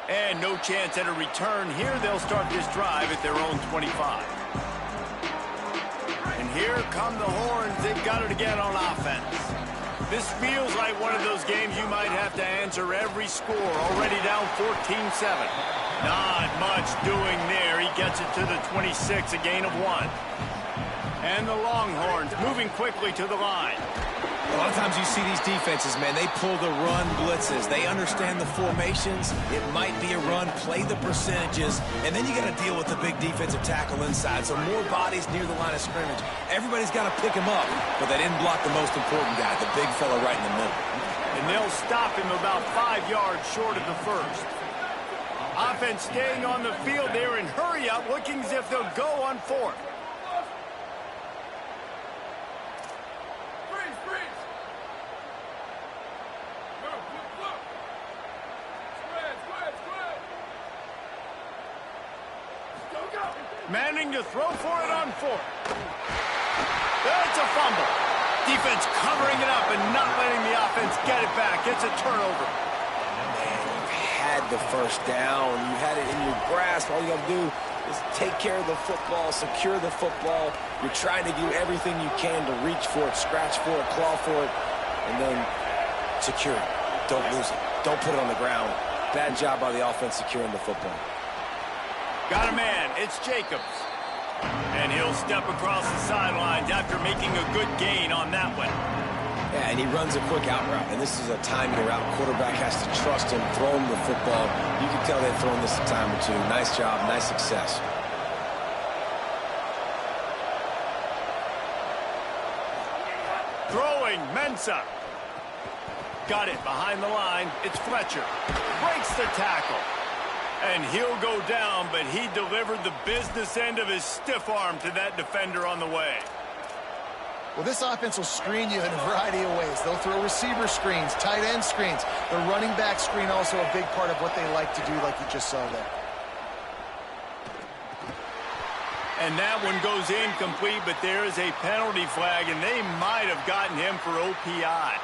And no chance at a return here. They'll start this drive at their own 25. And here come the horns. They've got it again on offense. This feels like one of those games you might have to answer every score. Already down 14-7. Not much doing there. He gets it to the 26, a gain of 1. And the Longhorns moving quickly to the line. A lot of times you see these defenses, man, they pull the run blitzes. They understand the formations. It might be a run, play the percentages, and then you got to deal with the big defensive tackle inside. So more bodies near the line of scrimmage. Everybody's got to pick him up, but they didn't block the most important guy, the big fella right in the middle. And they'll stop him about 5 yards short of the first. Offense staying on the field there in hurry up, looking as if they'll go on 4th. Manning to throw for it on 4th. That's a fumble. Defense covering it up and not letting the offense get it back. It's a turnover. Man, you've had the first down. You had it in your grasp. All you got to do is take care of the football, secure the football. You're trying to do everything you can to reach for it, scratch for it, claw for it, and then secure it. Don't lose it. Don't put it on the ground. Bad job by the offense securing the football. Got a man. It's Jacobs. And he'll step across the sidelines after making a good gain on that one. Yeah, and he runs a quick out route, and this is a timing route. Quarterback has to trust him, throw him the football. You can tell they've thrown this a time or two. Nice job, nice success. Throwing, Mensah. Got it behind the line. It's Fletcher. Breaks the tackle. And he'll go down, but he delivered the business end of his stiff arm to that defender on the way. Well, this offense will screen you in a variety of ways. They'll throw receiver screens, tight end screens. The running back screen also a big part of what they like to do, like you just saw there. And that one goes incomplete, but there is a penalty flag, and they might have gotten him for OPI.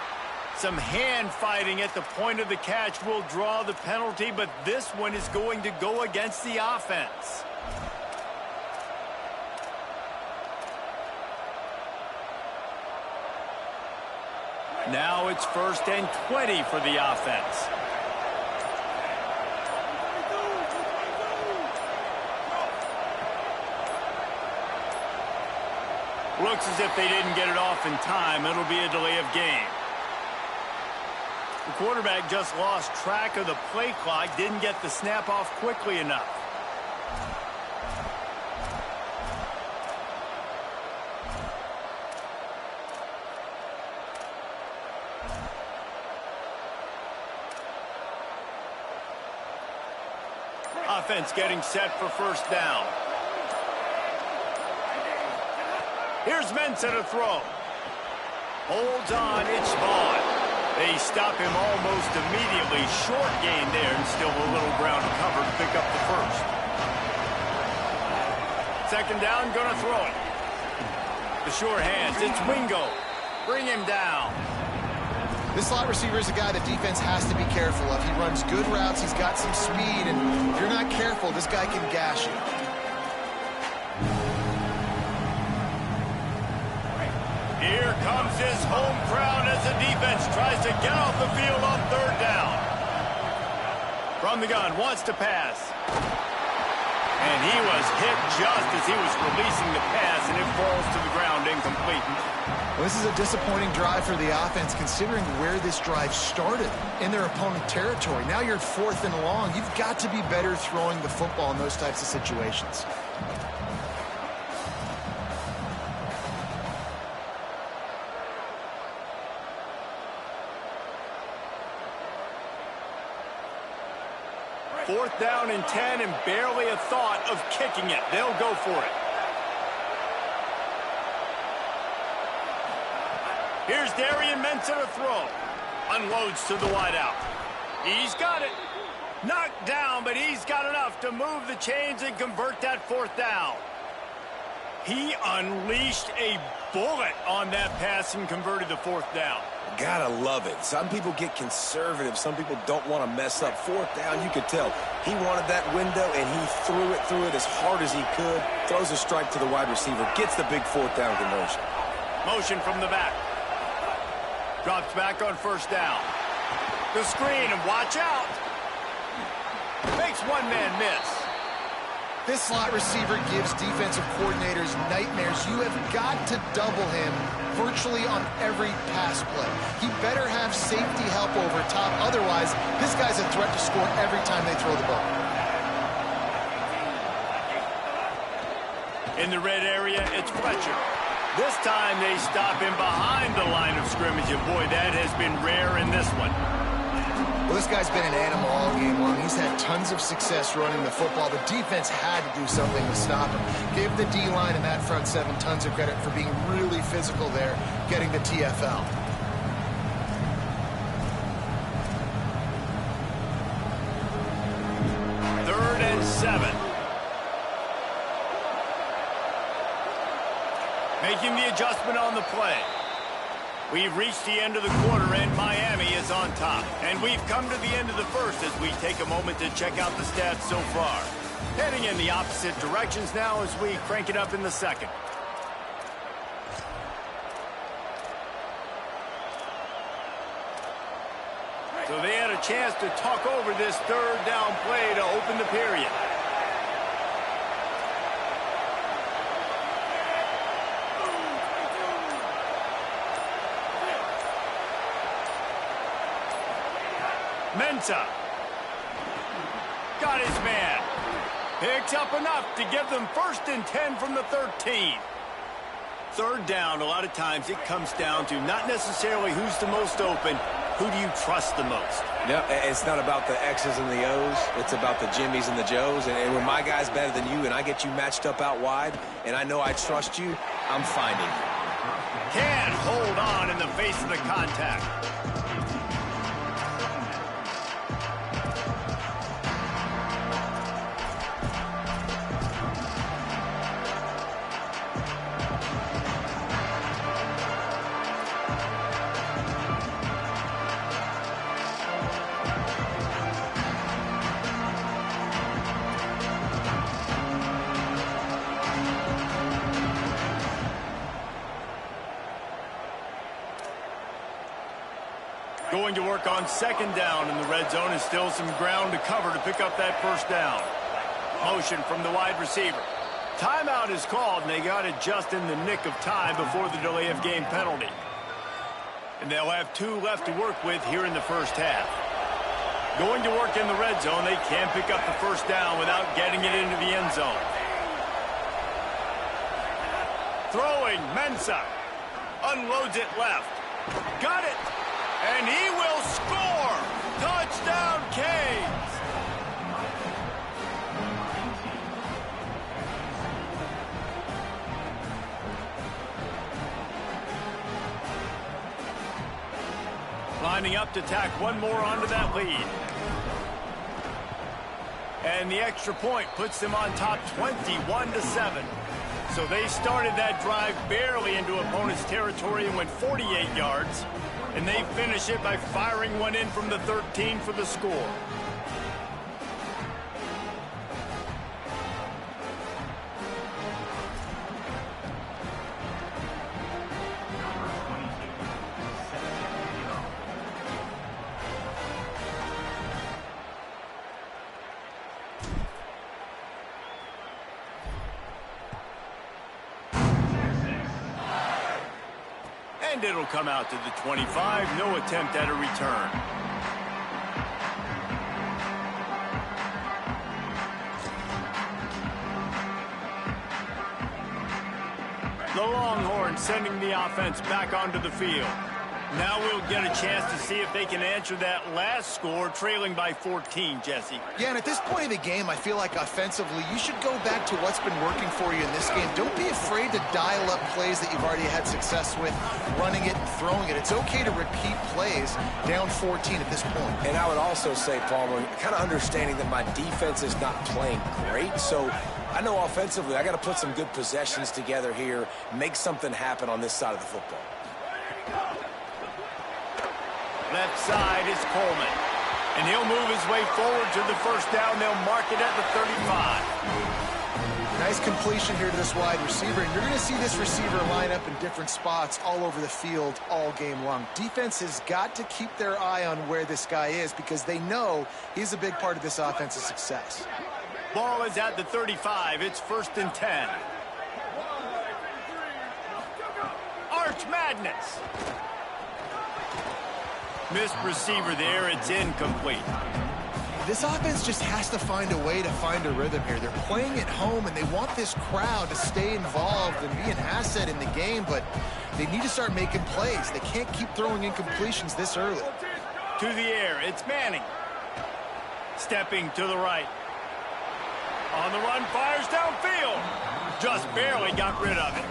Some hand fighting at the point of the catch will draw the penalty, but this one is going to go against the offense. Now it's 1st and 20 for the offense. Looks as if they didn't get it off in time. It'll be a delay of game. The quarterback just lost track of the play clock, didn't get the snap off quickly enough. Offense getting set for 1st down. Here's Mensah to throw. Holds on, it's Vaughn. They stop him almost immediately. Short gain there and still a little ground cover to pick up the 1st. 2nd down, gonna throw it. The sure hands, it's Wingo. Bring him down. This slot receiver is a guy the defense has to be careful of. He runs good routes, he's got some speed, and if you're not careful, this guy can gash you. Here comes his home crowd as the defense tries to get off the field on 3rd down. From the gun, wants to pass. And he was hit just as he was releasing the pass, and it falls to the ground incomplete. Well, this is a disappointing drive for the offense, considering where this drive started, in their opponent territory. Now you're 4th and long. You've got to be better throwing the football in those types of situations. Fourth down and 10 and barely a thought of kicking it. They'll go for it. Here's Darian Mensah to throw. Unloads to the wideout. He's got it. Knocked down, but he's got enough to move the chains and convert that 4th down. He unleashed a bullet on that pass and converted the 4th down. Gotta love it. Some people get conservative. Some people don't want to mess up. 4th down, you could tell. He wanted that window, and he threw it as hard as he could. Throws a strike to the wide receiver. Gets the big 4th down conversion. Motion from the back. Drops back on 1st down. The screen, and watch out. Makes one man miss. This slot receiver gives defensive coordinators nightmares. You have got to double him virtually on every pass play. He better have safety help over top. Otherwise, this guy's a threat to score every time they throw the ball. In the red area, it's Fletcher. This time they stop him behind the line of scrimmage, and boy, that has been rare in this one. Well, this guy's been an animal all game long. He's had tons of success running the football. The defense had to do something to stop him. Give the D-line and that front seven tons of credit for being really physical there, getting the TFL. Third and 7. Making the adjustment on the play. We've reached the end of the quarter, and Miami is on top. And we've come to the end of the first as we take a moment to check out the stats so far. Heading in the opposite directions now as we crank it up in the second. So they had a chance to talk over this third down play to open the period. Mensah. Got his man. Picks up enough to give them 1st and 10 from the 13. Third down, a lot of times it comes down to not necessarily who's the most open, who do you trust the most? Yeah, it's not about the X's and the O's. It's about the Jimmys and the Joes. And when my guy's better than you and I get you matched up out wide and I know I trust you, I'm finding you. Can't hold on in the face of the contact. Going to work on 2nd down in the red zone, and still some ground to cover to pick up that 1st down. Motion from the wide receiver. Timeout is called, and they got it just in the nick of time before the delay of game penalty. And they'll have 2 left to work with here in the first half. Going to work in the red zone, they can't pick up the 1st down without getting it into the end zone. Throwing, Mensah. Unloads it left. Got it. And he will score! Touchdown, Canes! Lining up to tack one more onto that lead. And the extra point puts them on top 21-7. So they started that drive barely into opponent's territory and went 48 yards. And they finish it by firing one in from the 13 for the score. And it'll come out to the 25. No attempt at a return. The Longhorns sending the offense back onto the field. Now we'll get a chance to see if they can answer that last score, trailing by 14, Jesse. Yeah, and at this point of the game, I feel like offensively, you should go back to what's been working for you in this game. Don't be afraid to dial up plays that you've already had success with, running it and throwing it. It's okay to repeat plays down 14 at this point. And I would also say, Palmer, kind of understanding that my defense is not playing great, so I know offensively I got to put some good possessions together here, make something happen on this side of the football. Left side is Coleman. And he'll move his way forward to the 1st down. They'll mark it at the 35. Nice completion here to this wide receiver. And you're going to see this receiver line up in different spots all over the field all game long. Defense has got to keep their eye on where this guy is because they know he's a big part of this offense's success. Ball is at the 35. It's 1st and 10. Arch Madness. Missed receiver there. It's incomplete. This offense just has to find a way to find a rhythm here. They're playing at home, and they want this crowd to stay involved and be an asset in the game, but they need to start making plays. They can't keep throwing incompletions this early. To the air. It's Manning. Stepping to the right. On the run, fires downfield. Just barely got rid of it.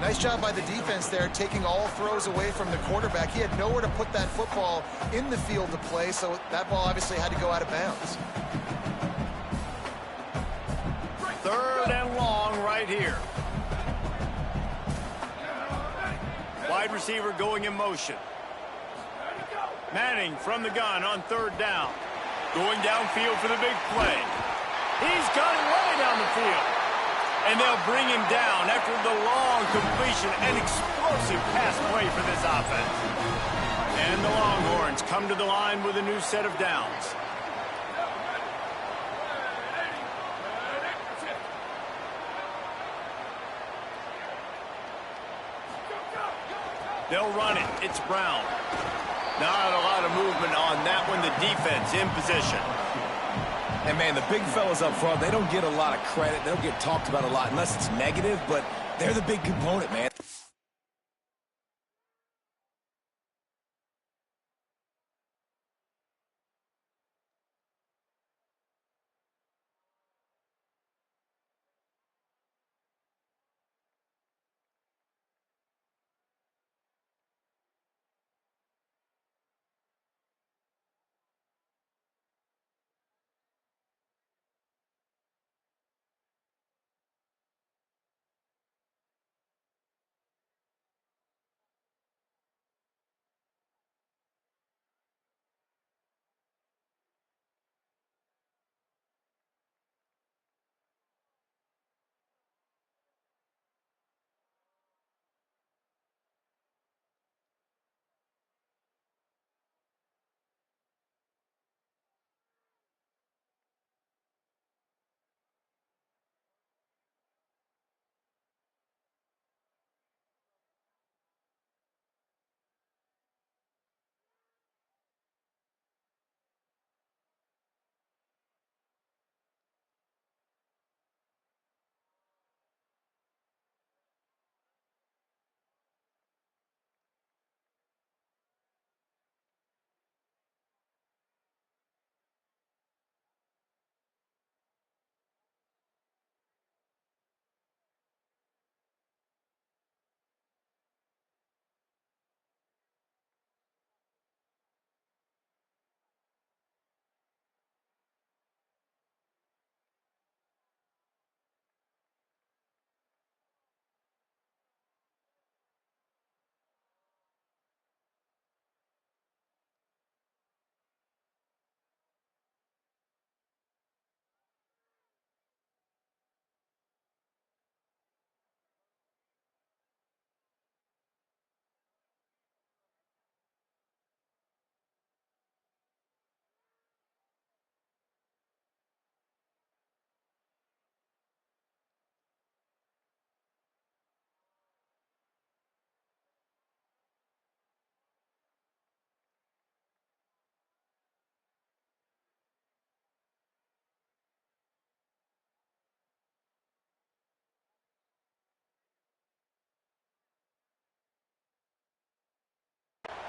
Nice job by the defense there, taking all throws away from the quarterback. He had nowhere to put that football in the field to play, so that ball obviously had to go out of bounds. 3rd and long right here. wide receiver going in motion. Manning from the gun on third down. Going downfield for the big play. He's got it way down the field. And they'll bring him down after the long completion. An explosive pass play for this offense. And the Longhorns come to the line with a new set of downs. They'll run it. It's Brown. Not a lot of movement on that one. The defense in position. And, man, the big fellas up front, they don't get a lot of credit. They don't get talked about a lot unless it's negative, but they're the big component, man.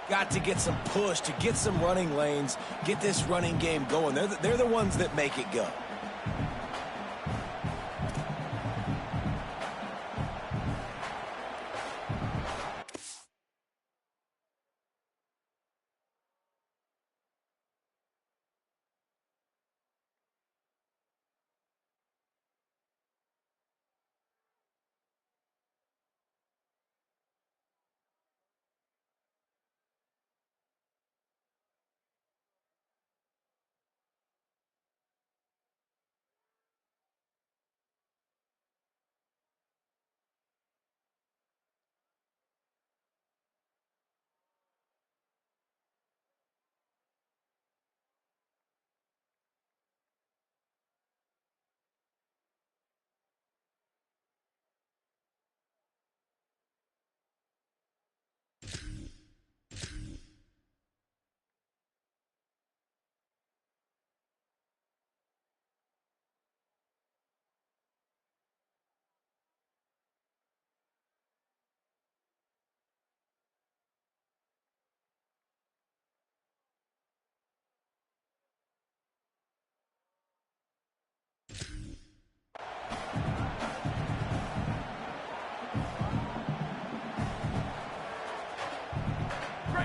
Got to get some push, to get some running lanes, get this running game going. They're the ones that make it go.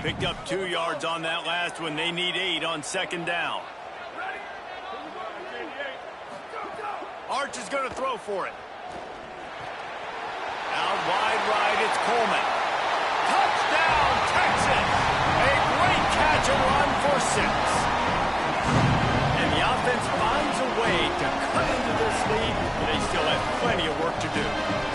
Picked up 2 yards on that last one. They need 8 on second down. Arch is going to throw for it. Out wide right, it's Coleman. Touchdown! to do.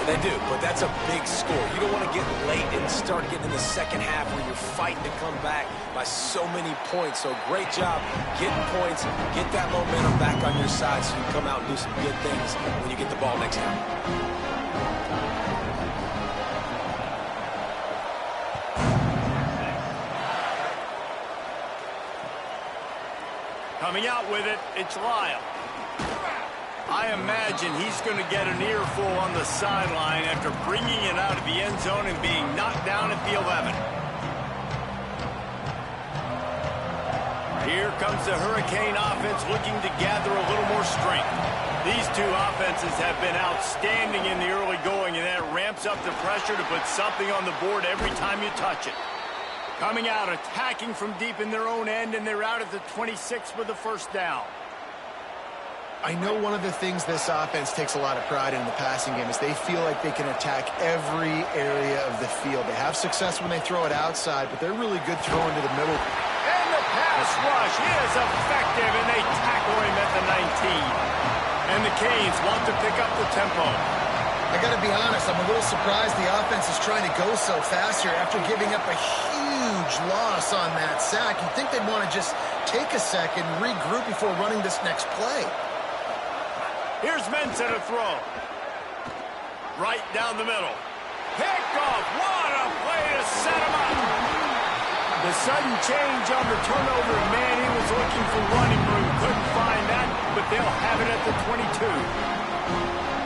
They do, but that's a big score. You don't want to get late and start getting in the second half where you're fighting to come back by so many points. So great job getting points, get that momentum back on your side so you can come out and do some good things when you get the ball next time. Coming out with it, it's Lyle. I imagine he's going to get an earful on the sideline after bringing it out of the end zone and being knocked down at the 11. Here comes the Hurricane offense looking to gather a little more strength. These two offenses have been outstanding in the early going, and that ramps up the pressure to put something on the board every time you touch it. Coming out, attacking from deep in their own end, and they're out at the 26 for the first down. I know one of the things this offense takes a lot of pride in the passing game is they feel like they can attack every area of the field. They have success when they throw it outside, but they're really good throwing to the middle. And the pass rush is effective, and they tackle him at the 19. And the Canes want to pick up the tempo. I got to be honest, I'm a little surprised the offense is trying to go so fast here after giving up a huge loss on that sack. You'd think they'd want to just take a second, regroup before running this next play. Here's Mensah to throw. Right down the middle. Picked off. What a play to set him up. The sudden change on the turnover, man, he was looking for running room. Couldn't find that, but they'll have it at the 22.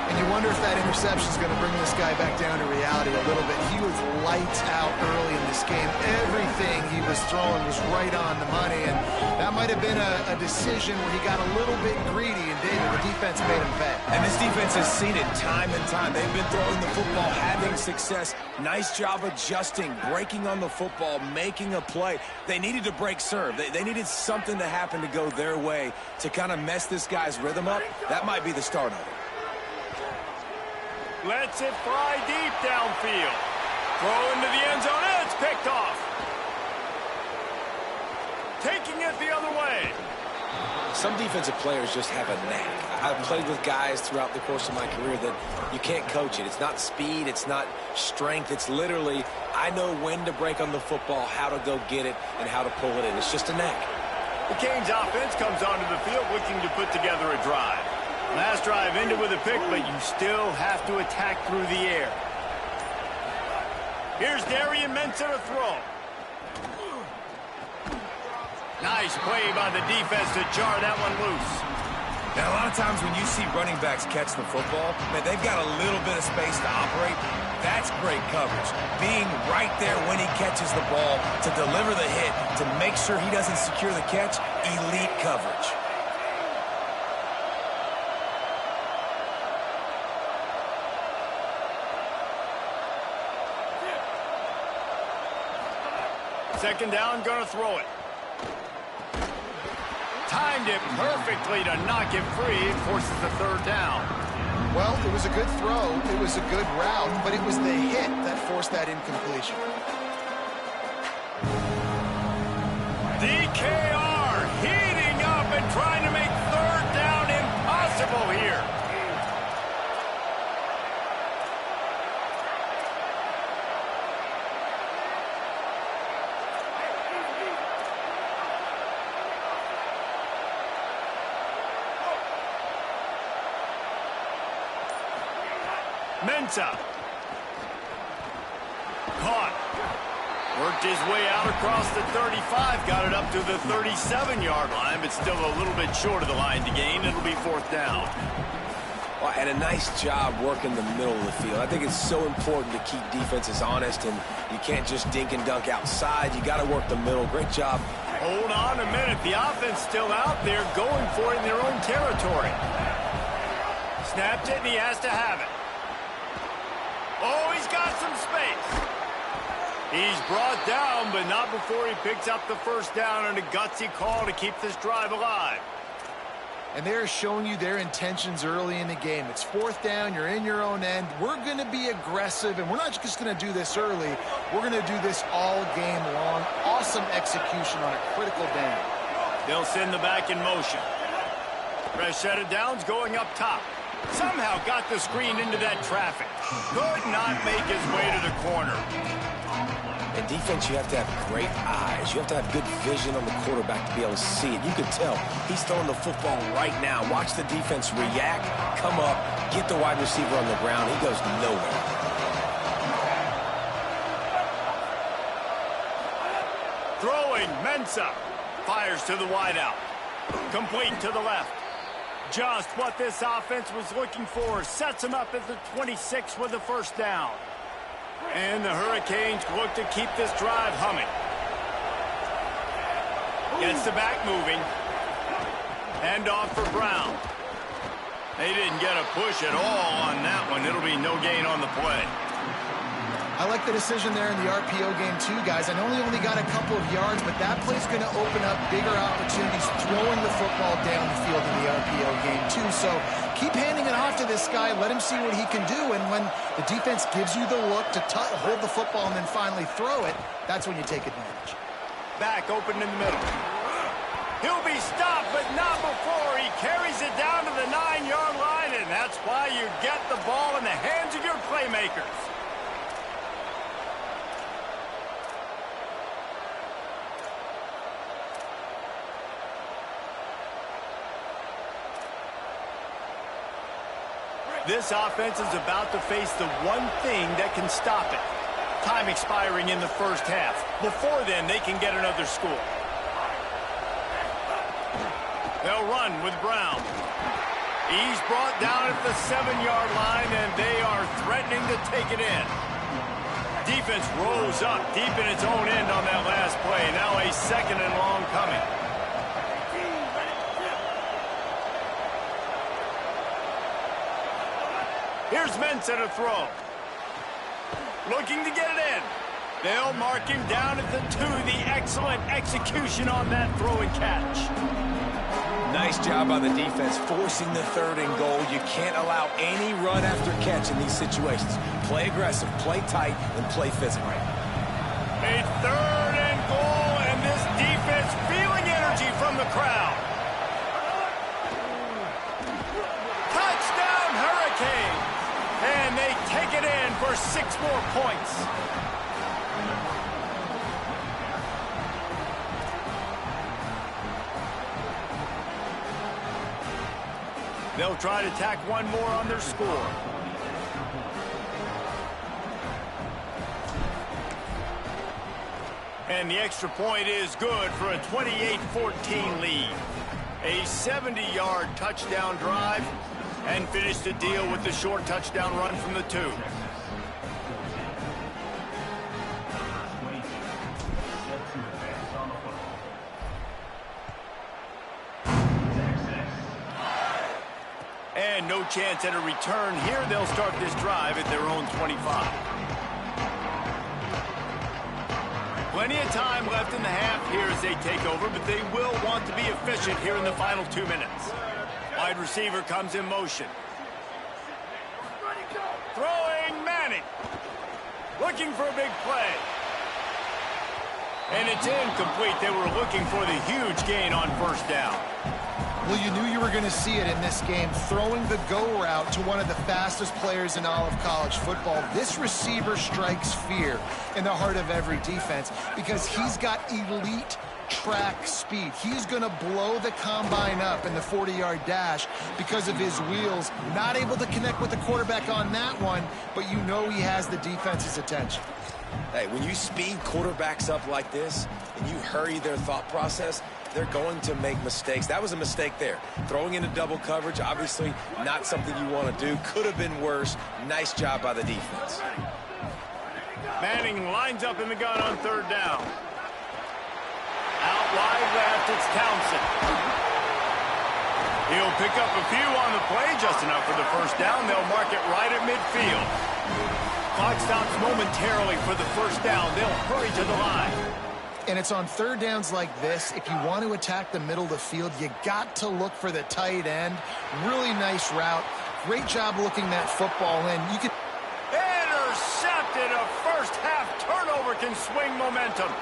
And you wonder if that interception is going to bring this guy back down to reality a little bit. He was lights out early in this game. Everything he was throwing was right on the money, and that might have been a decision where he got a little bit greedy, and David, the defense made him pay. And this defense has seen it time and time. They've been throwing the football, having success. Nice job adjusting, breaking on the football, making a play. They needed to break serve. They needed something to happen to go their way to kind of mess this guy's rhythm up. That might be the start of it. Lets it fly deep downfield. Throw into the end zone, and it's picked off. Taking it the other way. Some defensive players just have a knack. I've played with guys throughout the course of my career that you can't coach it. It's not speed, it's not strength. It's literally, I know when to break on the football, how to go get it, and how to pull it in. It's just a knack. The Canes offense comes onto the field looking to put together a drive. Last drive ended with a pick, but you still have to attack through the air. Here's Darian Mensah to throw. Nice play by the defense to jar that one loose. Now, a lot of times when you see running backs catch the football, man, they've got a little bit of space to operate. That's great coverage. Being right there when he catches the ball to deliver the hit, to make sure he doesn't secure the catch, elite coverage. Second down, gonna throw it. Timed it perfectly to knock it free and forces the third down. Well, it was a good throw, it was a good route, but it was the hit that forced that incompletion. DKR heating up and trying to make third down impossible here. Mensah. Caught. Worked his way out across the 35. Got it up to the 37-yard line, but still a little bit short of the line to gain. It'll be fourth down. Well, and a nice job working the middle of the field. I think it's so important to keep defenses honest, and you can't just dink and dunk outside. You got to work the middle. Great job. Hold on a minute. The offense still out there going for it in their own territory. Snapped it, and he has to have it. Oh, he's got some space. He's brought down, but not before he picks up the first down on a gutsy call to keep this drive alive. And they're showing you their intentions early in the game. It's fourth down, you're in your own end. We're going to be aggressive, and we're not just going to do this early. We're going to do this all game long. Awesome execution on a critical down. They'll send the back in motion. Fresh set of downs going up top. Somehow got the screen into that traffic. Could not make his way to the corner. In defense, you have to have great eyes. You have to have good vision on the quarterback to be able to see it. You could tell he's throwing the football right now. Watch the defense react, come up, get the wide receiver on the ground. He goes nowhere. Throwing, Mensah. Fires to the wideout. Complete to the left. Just what this offense was looking for. Sets him up at the 26 with the first down. And the Hurricanes look to keep this drive humming. Gets the back moving. Hand off for Brown. They didn't get a push at all on that one. It'll be no gain on the play. I like the decision there in the RPO game too, guys. I know he only got a couple of yards, but that play's going to open up bigger opportunities throwing the football down the field in the RPO game too. So keep handing it off to this guy. Let him see what he can do. And when the defense gives you the look to hold the football and then finally throw it, that's when you take advantage. Back open in the middle. He'll be stopped, but not before he carries it down to the 9-yard line, and that's why you get the ball in the hands of your playmakers. This offense is about to face the one thing that can stop it. Time expiring in the first half. Before then, they can get another score. They'll run with Brown. He's brought down at the 7-yard line, and they are threatening to take it in. Defense rose up deep in its own end on that last play. Now a 2nd and long coming. Here's Mensah to throw. Looking to get it in. They'll mark him down at the 2. The excellent execution on that throw and catch. Nice job by the defense forcing the 3rd and goal. You can't allow any run after catch in these situations. Play aggressive, play tight, and play physical. A 3rd and goal, and this defense feeling energy from the crowd. Touchdown, Hurricanes! And they take it in for 6 more points. They'll try to tack one more on their score. And the extra point is good for a 28-14 lead. A 70-yard touchdown drive. And finish the deal with the short touchdown run from the 2. And no chance at a return here. They'll start this drive at their own 25. Plenty of time left in the half here as they take over, but they will want to be efficient here in the final 2 minutes. Wide receiver comes in motion. Throwing Manning. Looking for a big play. And it's incomplete. They were looking for the huge gain on first down. Well, you knew you were going to see it in this game, throwing the go route to one of the fastest players in all of college football. This receiver strikes fear in the heart of every defense because he's got elite track speed. He's going to blow the combine up in the 40-yard dash because of his wheels. Not able to connect with the quarterback on that one, but you know he has the defense's attention. Hey, when you speed quarterbacks up like this and you hurry their thought process, they're going to make mistakes. That was a mistake there. Throwing into double coverage, obviously not something you want to do. Could have been worse. Nice job by the defense. Manning lines up in the gun on third down. Out wide left, it's Townsend. He'll pick up a few on the play, just enough for the first down. They'll mark it right at midfield. Clock stops momentarily for the first down. They'll hurry to the line. And it's on third downs like this. If you want to attack the middle of the field, you got to look for the tight end. Really nice route. Great job looking that football in. You can intercepted. A first half turnover can swing momentum.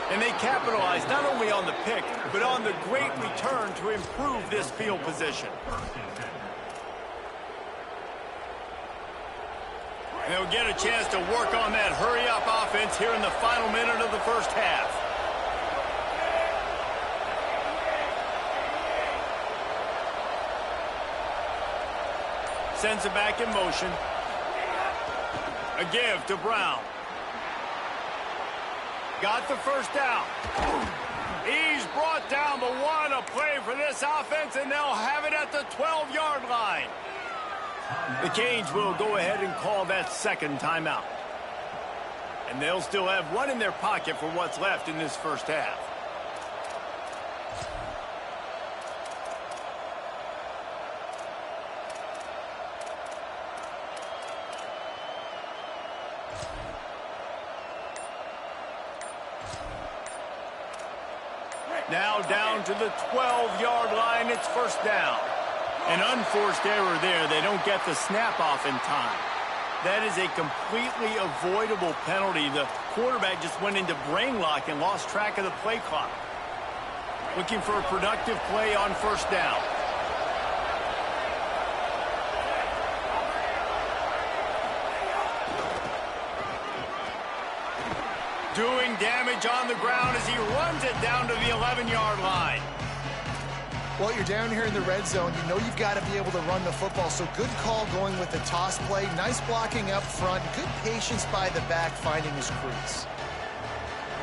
And they capitalize not only on the pick, but on the great return to improve this field position. And they'll get a chance to work on that hurry-up offense here in the final minute of the first half. Sends it back in motion. A give to Brown. Got the first down. He's brought down, but what a play for this offense, and they'll have it at the 12-yard line. The Canes will go ahead and call that second timeout. And they'll still have one in their pocket for what's left in this first half. Now down to the 12-yard line, it's first down. An unforced error there. They don't get the snap off in time. That is a completely avoidable penalty. The quarterback just went into brain lock and lost track of the play clock. Looking for a productive play on first down. Doing damage on the ground as he runs it down to the 11-yard line. Well, you're down here in the red zone. You know you've got to be able to run the football, so good call going with the toss play. Nice blocking up front. Good patience by the back finding his crease.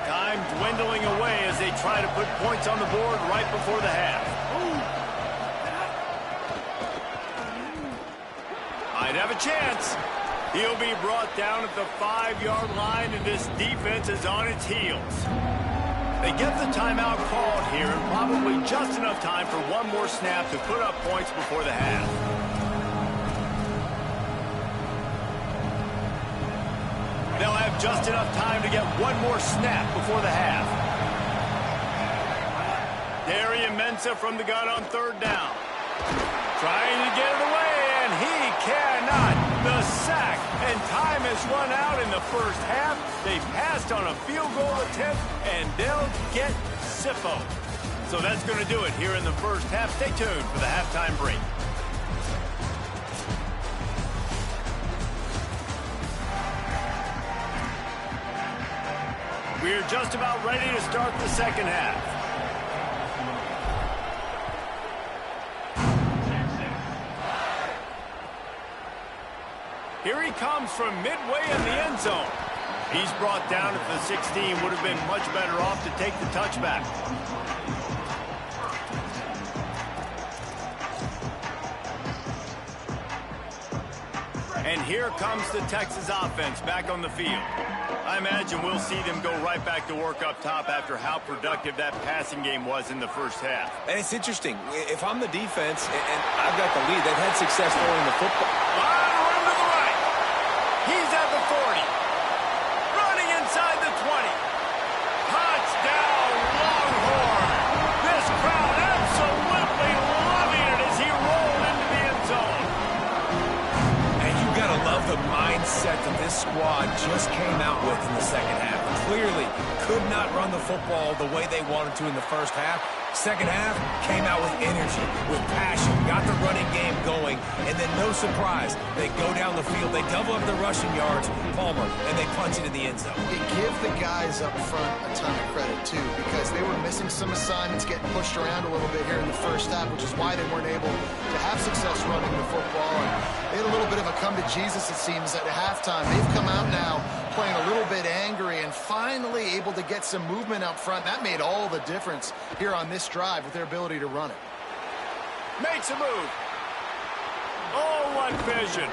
Time dwindling away as they try to put points on the board right before the half. Might have a chance. He'll be brought down at the 5-yard line, and this defense is on its heels. They get the timeout called here, and probably just enough time for one more snap to put up points before the half. They'll have just enough time to get one more snap before the half. Darian Mensah from the gun on third down. Trying to get it away, and he cannot. The sack, and time has run out in the first half. They passed on a field goal attempt, and they'll get Sippo. So that's going to do it here in the first half. Stay tuned for the halftime break. We're just about ready to start the second half. Here he comes from midway in the end zone. He's brought down at the 16. Would have been much better off to take the touchback. And here comes the Texas offense back on the field. I imagine we'll see them go right back to work up top after how productive that passing game was in the first half. And it's interesting. If I'm the defense and I've got the lead, they've had success throwing the football. He's at the 40. Running inside the 20. Touchdown, Longhorn. This crowd absolutely loving it as he rolled into the end zone. And you got to love the mindset that this squad just came out with in the second half. Clearly could not run the football the way they wanted to in the first half. Second half came out with energy, with passion, got the running game going, and then no surprise, they go down the field, they double up the rushing yards, Palmer, and they punch it in the end zone. You give the guys up front a ton of credit, too, because they were missing some assignments, getting pushed around a little bit here in the first half, which is why they weren't able to have success running the football. And they had a little bit of a come to Jesus, it seems, at halftime. They've come out now playing a little bit angry and finally able to get some movement up front. That made all the difference here on this drive with their ability to run it. Makes a move. Oh, what vision.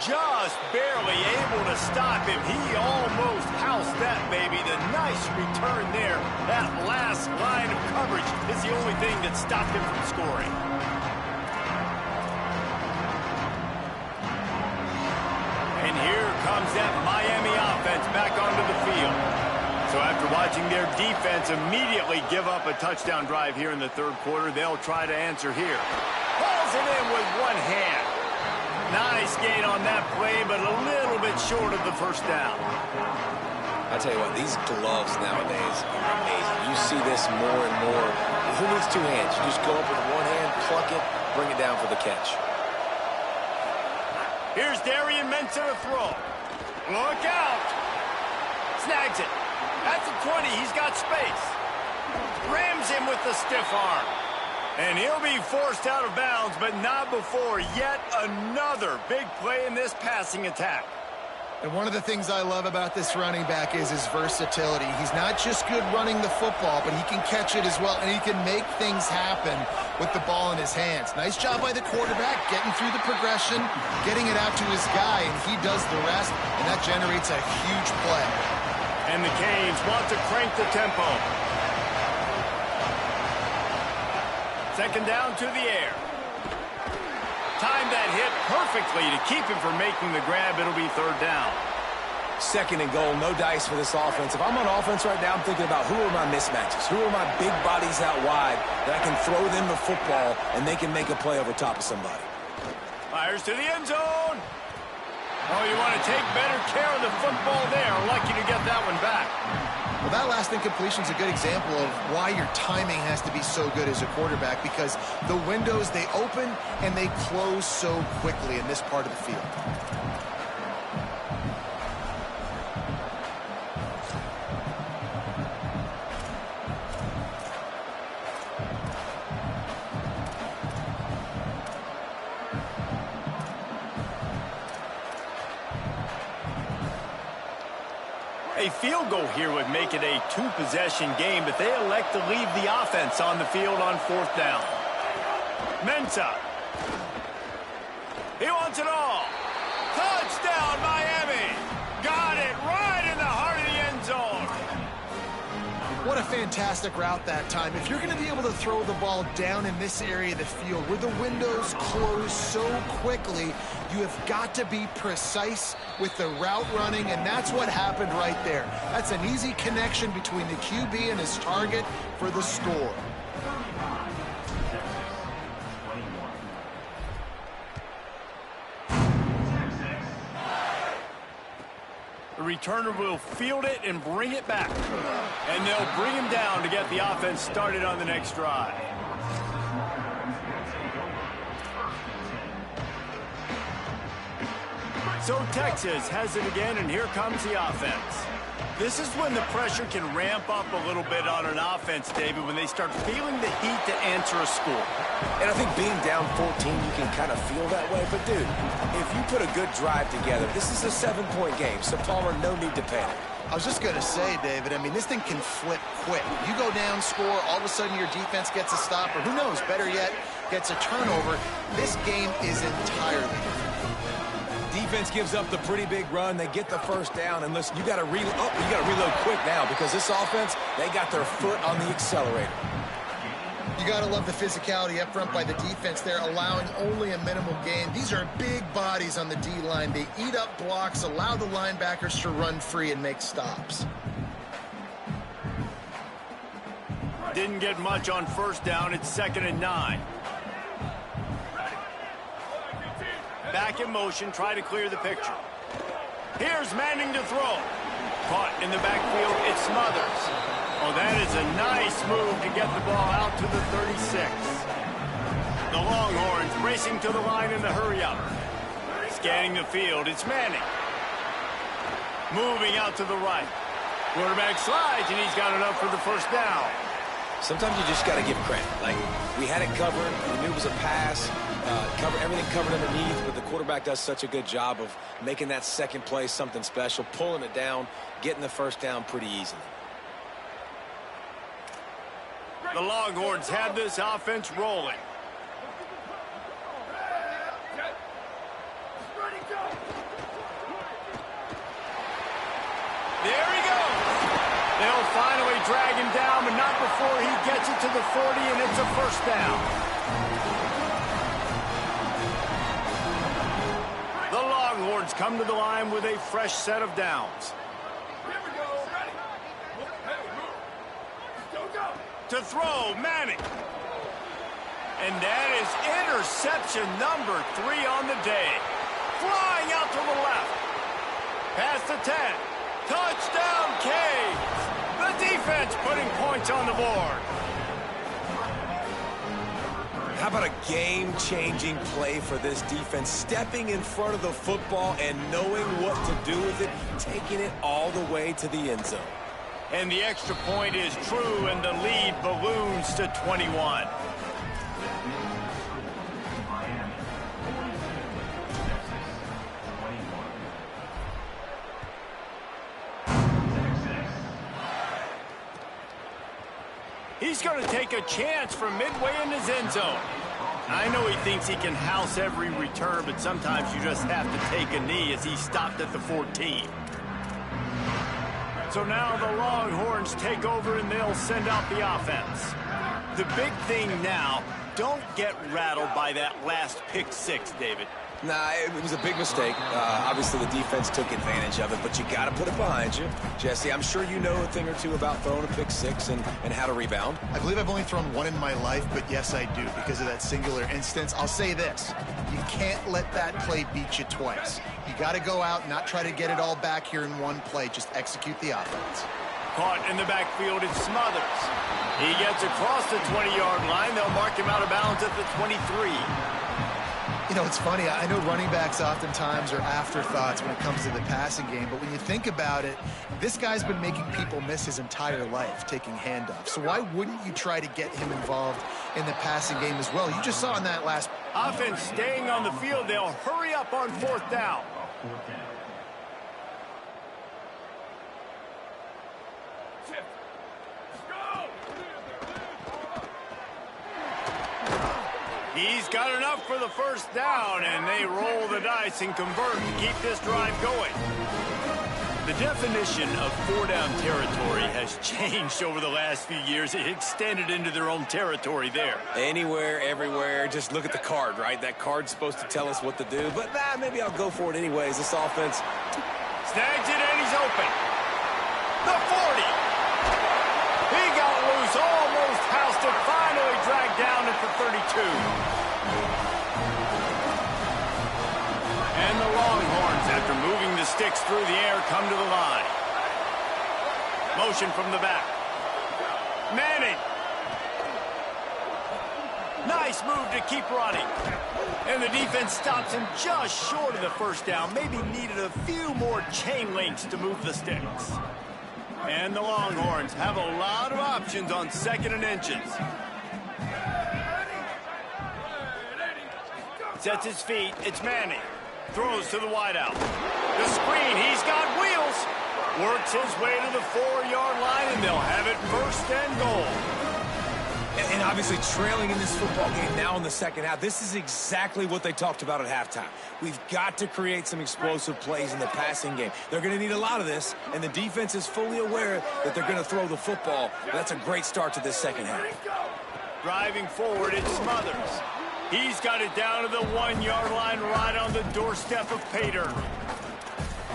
Just barely able to stop him. He almost housed that baby. The nice return there. That last line of coverage is the only thing that stopped him from scoring. And here comes that Miami offense back onto the field. So after watching their defense immediately give up a touchdown drive here in the third quarter, they'll try to answer here. Pulls it in with one hand. Nice gain on that play, but a little bit short of the first down. I tell you what, these gloves nowadays are amazing. You see this more and more. Who needs two hands? You just go up with one hand, pluck it, bring it down for the catch. Here's Darian Mensah to throw. Look out. Snags it. At the 20, he's got space. Rams him with the stiff arm. And he'll be forced out of bounds, but not before yet another big play in this passing attack. And one of the things I love about this running back is his versatility. He's not just good running the football, but he can catch it as well, and he can make things happen with the ball in his hands. Nice job by the quarterback, getting through the progression, getting it out to his guy, and he does the rest, and that generates a huge play. And the Canes want to crank the tempo. Second down to the air. Timed that hit perfectly to keep him from making the grab. It'll be third down. Second and goal, no dice for this offense. If I'm on offense right now, I'm thinking about who are my mismatches? Who are my big bodies out wide that I can throw them the football and they can make a play over top of somebody? Fires to the end zone. Oh, you want to take better care of the football there. Lucky to get that one back. Well, that last incompletion is a good example of why your timing has to be so good as a quarterback, because the windows, they open and they close so quickly in this part of the field. A field goal here would make it a two-possession game, but they elect to leave the offense on the field on fourth down. Mensah. He wants it all. Touchdown, Miami. Got it right in the heart of the end zone. What a fantastic route that time. If you're going to be able to throw the ball down in this area of the field where the windows close so quickly, you have got to be precise with the route running, and that's what happened right there. That's an easy connection between the QB and his target for the score. The returner will field it and bring it back. And they'll bring him down to get the offense started on the next drive. So Texas has it again, and here comes the offense. This is when the pressure can ramp up a little bit on an offense, David, when they start feeling the heat to answer a score. And I think being down 14, you can kind of feel that way. But, dude, if you put a good drive together, this is a 7-point game, so Palmer, no need to panic. I was just going to say, David, I mean, this thing can flip quick. You go down, score, all of a sudden your defense gets a stop, or who knows, better yet, gets a turnover. This game is entirely different. Defense gives up the pretty big run. They get the first down, and listen, you got to reload quick now, because this offense, they got their foot on the accelerator. You got to love the physicality up front by the defense. They're allowing only a minimal gain. These are big bodies on the D-line. They eat up blocks, allow the linebackers to run free and make stops. Didn't get much on first down. It's 2nd and 9. Back in motion, try to clear the picture. Here's Manning to throw. Caught in the backfield, it's Smothers. Oh, that is a nice move to get the ball out to the 36. The Longhorns racing to the line in the hurry-up. Scanning the field, it's Manning. Moving out to the right. Quarterback slides, and he's got enough for the first down. Sometimes you just got to give credit. Like, we had it covered. We knew it was a pass. Everything covered underneath, but the quarterback does such a good job of making that second play something special, pulling it down, getting the first down pretty easily. The Longhorns have this offense rolling. There he goes. They'll finally drag him down, but not before he gets it to the 40, and it's a first down. The Longhorns come to the line with a fresh set of downs. To throw, Manning. And that is interception number 3 on the day. Flying out to the left. Past the 10. Touchdown, Canes. The defense putting points on the board. How about a game-changing play for this defense? Stepping in front of the football and knowing what to do with it, taking it all the way to the end zone. And the extra point is true, and the lead balloons to 21. He's going to take a chance from midway in his end zone. I know he thinks he can house every return, but sometimes you just have to take a knee as he stopped at the 14. So now the Longhorns take over and they'll send out the offense. The big thing now, don't get rattled by that last pick six, David. Nah, it was a big mistake. Obviously, the defense took advantage of it, but you got to put it behind you. Jesse, I'm sure you know a thing or two about throwing a pick six and how to rebound. I believe I've only thrown one in my life, but yes, I do, because of that singular instance. I'll say this. You can't let that play beat you twice. You got to go out and not try to get it all back here in one play. Just execute the offense. Caught in the backfield, it's Smothers. He gets across the 20-yard line. They'll mark him out of bounds at the 23. You know, it's funny. I know running backs oftentimes are afterthoughts when it comes to the passing game, but when you think about it, this guy's been making people miss his entire life taking handoffs. So why wouldn't you try to get him involved in the passing game as well? You just saw in that last... Offense staying on the field. They'll hurry up on fourth down. He's got enough for the first down, and they roll the dice and convert and keep this drive going. The definition of four-down territory has changed over the last few years. It extended into their own territory there. Anywhere, everywhere, just look at the card, right? That card's supposed to tell us what to do, but maybe I'll go for it anyways. This offense... Snags it, and he's open. The 40. He got loose, almost housed it, finally dragged down at the 32. And the Longhorns, after moving the sticks through the air, come to the line. Motion from the back. Manning. Nice move to keep running. And the defense stops him just short of the first down. Maybe needed a few more chain links to move the sticks. And the Longhorns have a lot of options on second and inches. Sets his feet. It's Manning. Throws to the wideout. The screen. He's got wheels. Works his way to the 4-yard line, and they'll have it first and goal. And obviously trailing in this football game now in the second half, this is exactly what they talked about at halftime. We've got to create some explosive plays in the passing game. They're going to need a lot of this, and the defense is fully aware that they're going to throw the football. That's a great start to this second half. Driving forward, it's Smothers. He's got it down to the 1-yard line right on the doorstep of Pater.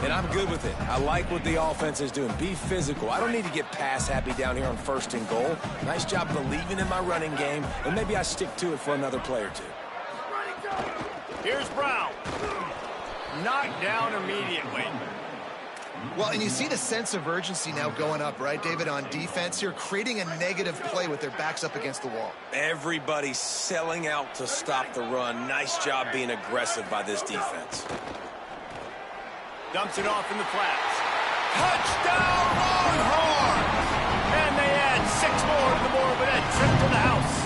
And I'm good with it. I like what the offense is doing. Be physical. I don't need to get pass happy down here on first and goal. Nice job believing in my running game, and maybe I stick to it for another play or two. Here's Brown. Knocked down immediately. Well, and you see the sense of urgency now going up, right, David, on defense here, creating a negative play with their backs up against the wall. Everybody's selling out to stop the run. Nice job being aggressive by this defense. Dumps it off in the flats. Touchdown, Longhorns! And they add 6 more to the board with that trip to the house.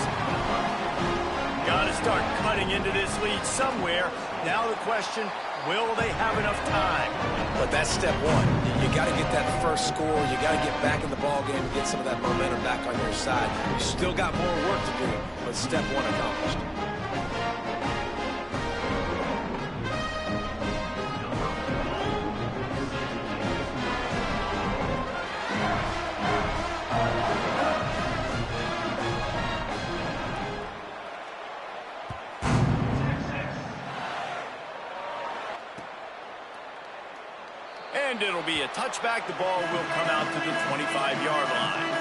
Got to start cutting into this lead somewhere. Now the question, will they have enough time? But that's step one. You got to get that first score. You got to get back in the ball game and get some of that momentum back on your side. You still got more work to do, but step one accomplished. And it'll be a touchback. The ball will come out to the 25-yard line.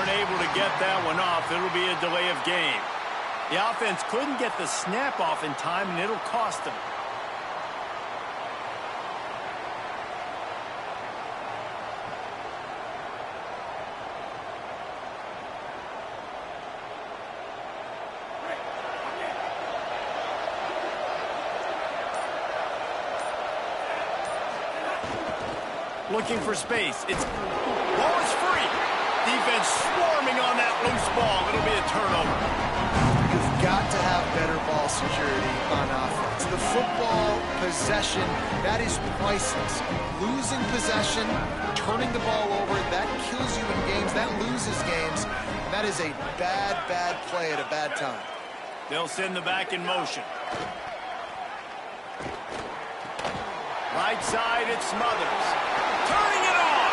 weren't able to get that one off. It'll be a delay of game. The offense couldn't get the snap off in time, and it'll cost them. Looking for space. Ball is free. Defense swarming on that loose ball. It'll be a turnover. You've got to have better ball security on offense. The football possession, that is priceless. Losing possession, turning the ball over, that kills you in games. That loses games. That is a bad, bad play at a bad time. They'll send the back in motion. Right side, it's Smothers. Turning it on.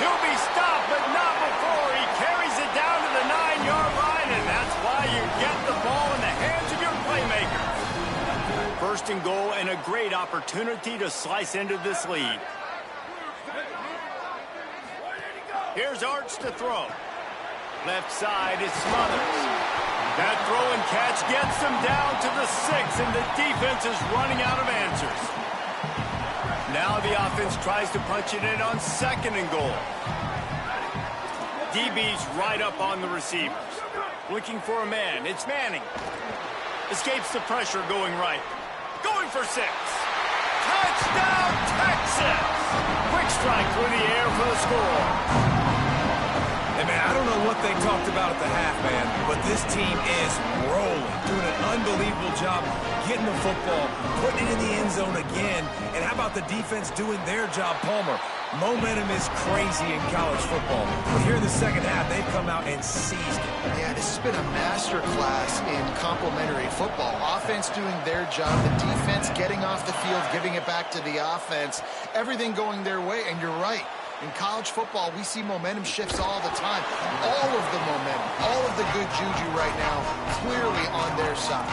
He'll be stopped, but not before he carries it down to the 9-yard line, and that's why you get the ball in the hands of your playmakers. First and goal, and a great opportunity to slice into this lead. Here's Arch to throw. Left side is Smothers. That throw and catch gets them down to the 6, and the defense is running out of answers. Now the offense tries to punch it in on second and goal. DB's right up on the receivers. Looking for a man. It's Manning. Escapes the pressure going right. Going for 6. Touchdown, Texas! Quick strike through the air for the score. Hey, man, I don't know what they talked about at the half, man, but this team is rolling, doing an unbelievable job getting the football, putting it in the end zone again, and how about the defense doing their job, Palmer? Momentum is crazy in college football, but here in the second half, they've come out and seized it. Yeah, this has been a masterclass in complementary football. Offense doing their job, the defense getting off the field, giving it back to the offense, everything going their way, and you're right. In college football, we see momentum shifts all the time. All of the momentum, all of the good juju right now, clearly on their side.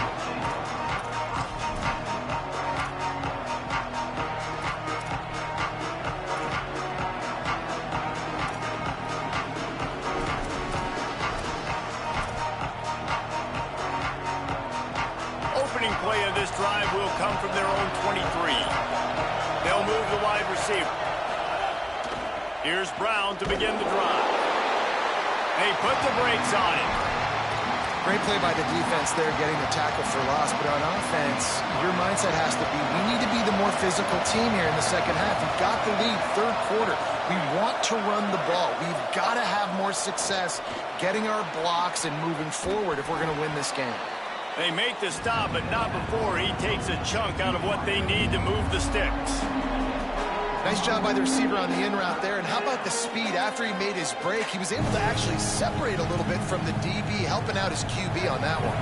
Opening play of this drive will come from their own 23. They'll move the wide receiver. Here's Brown to begin the drive. They put the brakes on it. Great play by the defense there, getting the tackle for loss. But on offense, your mindset has to be, we need to be the more physical team here in the second half. We've got the lead, third quarter. We want to run the ball. We've got to have more success getting our blocks and moving forward if we're going to win this game. They make the stop, but not before he takes a chunk out of what they need to move the sticks. Nice job by the receiver on the in route there. And how about the speed after he made his break? He was able to actually separate a little bit from the DB, helping out his QB on that one.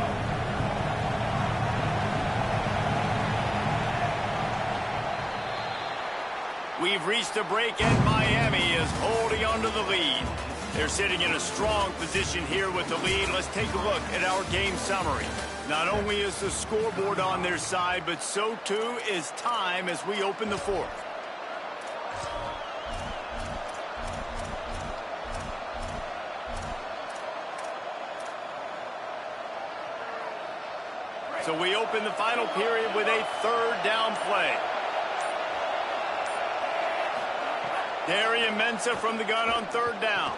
We've reached a break, and Miami is holding on to the lead. They're sitting in a strong position here with the lead. Let's take a look at our game summary. Not only is the scoreboard on their side, but so too is time as we open the fourth. So we open the final period with a third down play. Darian Mensah from the gun on third down.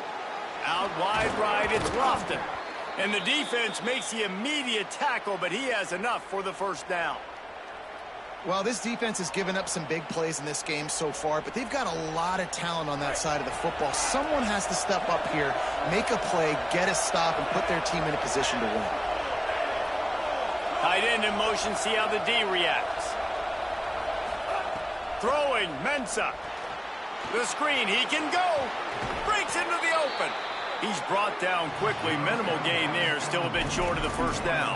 Out wide right, it's Lofton. And the defense makes the immediate tackle, but he has enough for the first down. Well, this defense has given up some big plays in this game so far, but they've got a lot of talent on that side of the football. Someone has to step up here, make a play, get a stop, and put their team in a position to win. Tight end in motion, see how the D reacts. Throwing, Mensah. The screen, he can go. Breaks into the open. He's brought down quickly. Minimal gain there, still a bit short of the first down.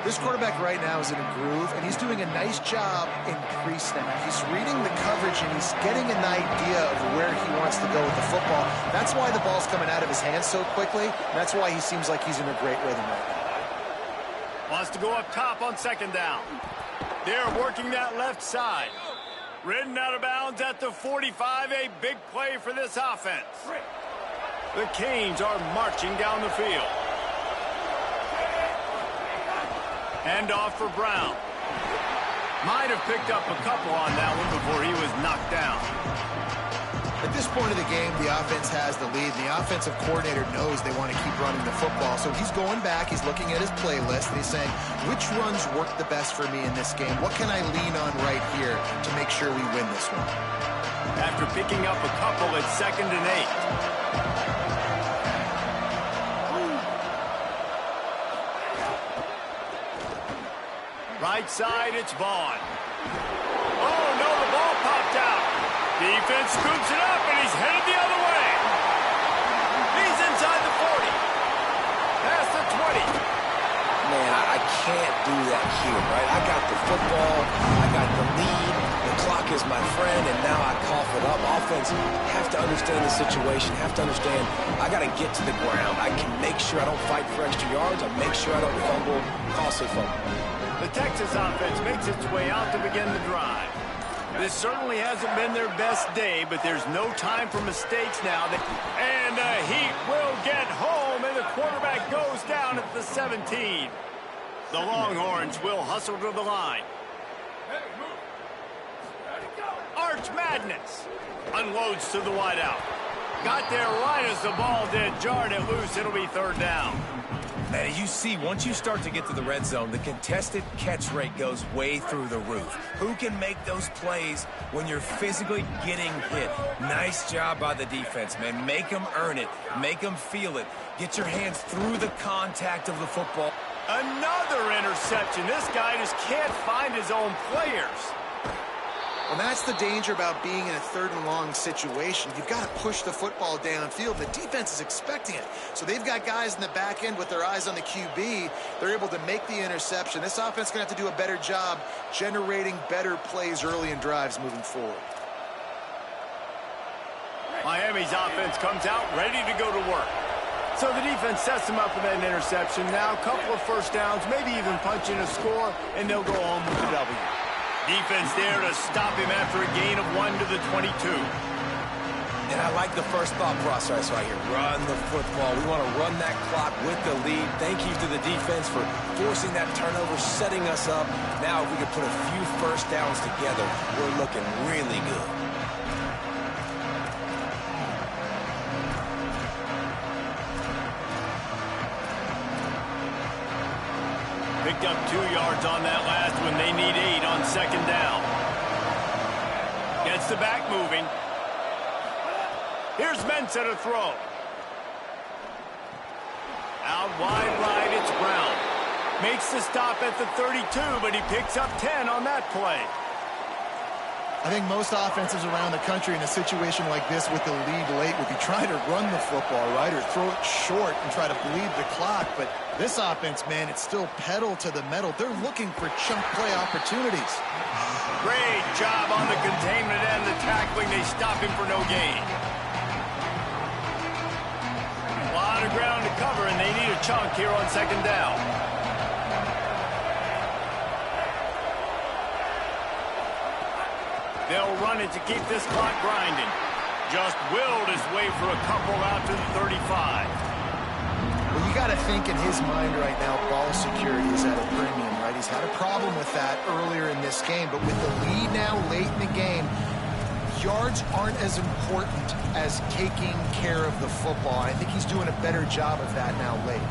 This quarterback right now is in a groove, and he's doing a nice job in pre-snap. He's reading the coverage, and he's getting an idea of where he wants to go with the football. That's why the ball's coming out of his hands so quickly. That's why he seems like he's in a great rhythm right now. Wants to go up top on second down. They're working that left side. Ridden out of bounds at the 45, a big play for this offense. The Canes are marching down the field. Hand off for Brown. Might have picked up a couple on that one before he was knocked down. At this point of the game, the offense has the lead. The offensive coordinator knows they want to keep running the football. So he's going back, he's looking at his playlist, and he's saying, which runs work the best for me in this game? What can I lean on right here to make sure we win this one? After picking up a couple at 2nd and 8. Right side, it's Vaughn. Oh, no, the ball popped out. Defense scoops it up, and he's headed the other way. He's inside the 40. Past the 20. Man, I can't do that here, right? I got the football, I got the lead, the clock is my friend, and now I cough it up. Offense have to understand the situation, have to understand I got to get to the ground. I can make sure I don't fight for extra yards. I make sure I don't fumble, costly fumble. The Texas offense makes its way out to begin the drive. This certainly hasn't been their best day, but there's no time for mistakes now. And the Heat will get home, and the quarterback goes down at the 17. The Longhorns will hustle to the line. Arch Madness unloads to the wideout. Got there right as the ball did. Jarred it loose. It'll be 3rd down. And you see, once you start to get to the red zone, the contested catch rate goes way through the roof. Who can make those plays when you're physically getting hit? Nice job by the defense, man. Make them earn it. Make them feel it. Get your hands through the contact of the football. Another interception. This guy just can't find his own players. Well, that's the danger about being in a 3rd and long situation. You've got to push the football downfield. The defense is expecting it. So they've got guys in the back end with their eyes on the QB. They're able to make the interception. This offense is going to have to do a better job generating better plays early in drives moving forward. Miami's offense comes out ready to go to work. So the defense sets them up with that interception. Now a couple of 1st downs, maybe even punching a score, and they'll go home with the W. Defense there to stop him after a gain of 1 to the 22. And I like the first thought process right here. Run the football. We want to run that clock with the lead. Thank you to the defense for forcing that turnover, setting us up. Now if we can put a few 1st downs together, we're looking really good. Picked up 2 yards on that last one. They need 8 on 2nd down. Gets the back moving. Here's Mensah to throw. Out wide right, it's Brown. Makes the stop at the 32, but he picks up 10 on that play. I think most offenses around the country in a situation like this with the lead late would be trying to run the football, right, or throw it short and try to bleed the clock. But this offense, man, it's still pedal to the metal. They're looking for chunk play opportunities. Great job on the containment and the tackling. They stop him for no gain. A lot of ground to cover, and they need a chunk here on 2nd down. They'll run it to keep this clock grinding. Just willed his way for a couple out to the 35. Well, you got to think in his mind right now, ball security is at a premium, right? He's had a problem with that earlier in this game, but with the lead now late in the game, yards aren't as important as taking care of the football. I think he's doing a better job of that now late.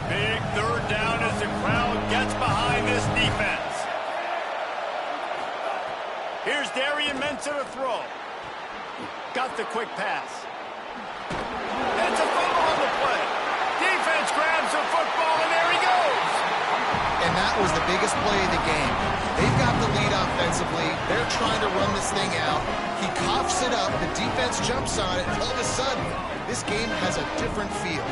Big 3rd down as the crowd gets behind this defense. Here's Darian Mensah to throw. Got the quick pass. That's a fumble on the play. Defense grabs the football, and there he goes. And that was the biggest play of the game. They've got the lead offensively. They're trying to run this thing out. He coughs it up. The defense jumps on it. And all of a sudden, this game has a different feel.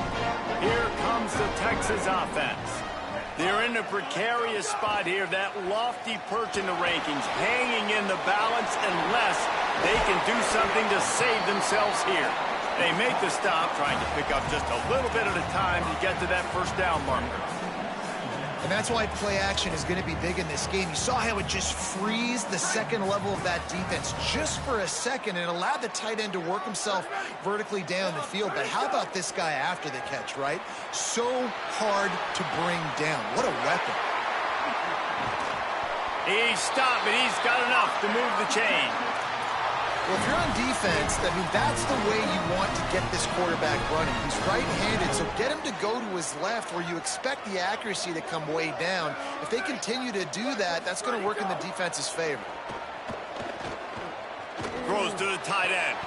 Here comes the Texas offense. They're in a precarious spot here, that lofty perch in the rankings, hanging in the balance unless they can do something to save themselves here. They make the stop, trying to pick up just a little bit at a time to get to that 1st down marker. And that's why play action is going to be big in this game. You saw how it just frees the second level of that defense just for a second and allowed the tight end to work himself vertically down the field. But how about this guy after the catch, right? So hard to bring down. What a weapon. He's stopped, and he's got enough to move the chain. Well, if you're on defense, I mean, that's the way you want to get this quarterback running. He's right-handed, so get him to go to his left where you expect the accuracy to come way down. If they continue to do that, that's going to work in the defense's favor. Throws to the tight end.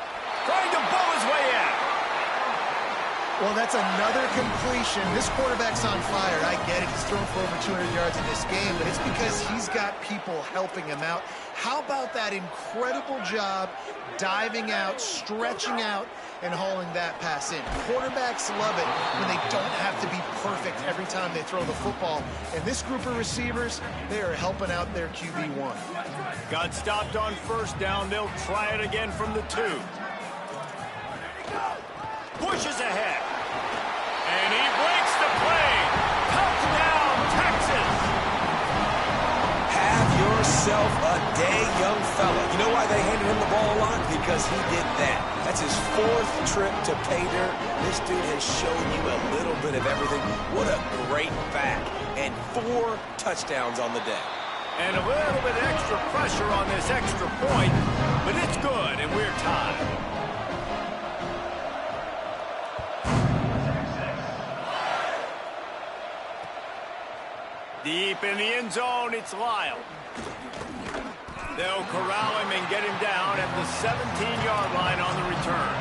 Trying to bow his way out. Well, that's another completion. This quarterback's on fire. I get it. He's thrown for over 200 yards in this game, but it's because he's got people helping him out. How about that incredible job diving out, stretching out, and hauling that pass in? Quarterbacks love it when they don't have to be perfect every time they throw the football. And this group of receivers, they are helping out their QB1. Got stopped on first down. They'll try it again from the 2. Pushes ahead. And he breaks the play. Touchdown, Texas. Have yourself a day, young fella. You know why they handed him the ball a lot? Because he did that. That's his 4th trip to pay dirt. This dude has shown you a little bit of everything. What a great back. And 4 touchdowns on the day. And a little bit extra pressure on this extra point, but it's good, and we're tied. Deep in the end zone, it's Lyle. They'll corral him and get him down at the 17-yard line on the return.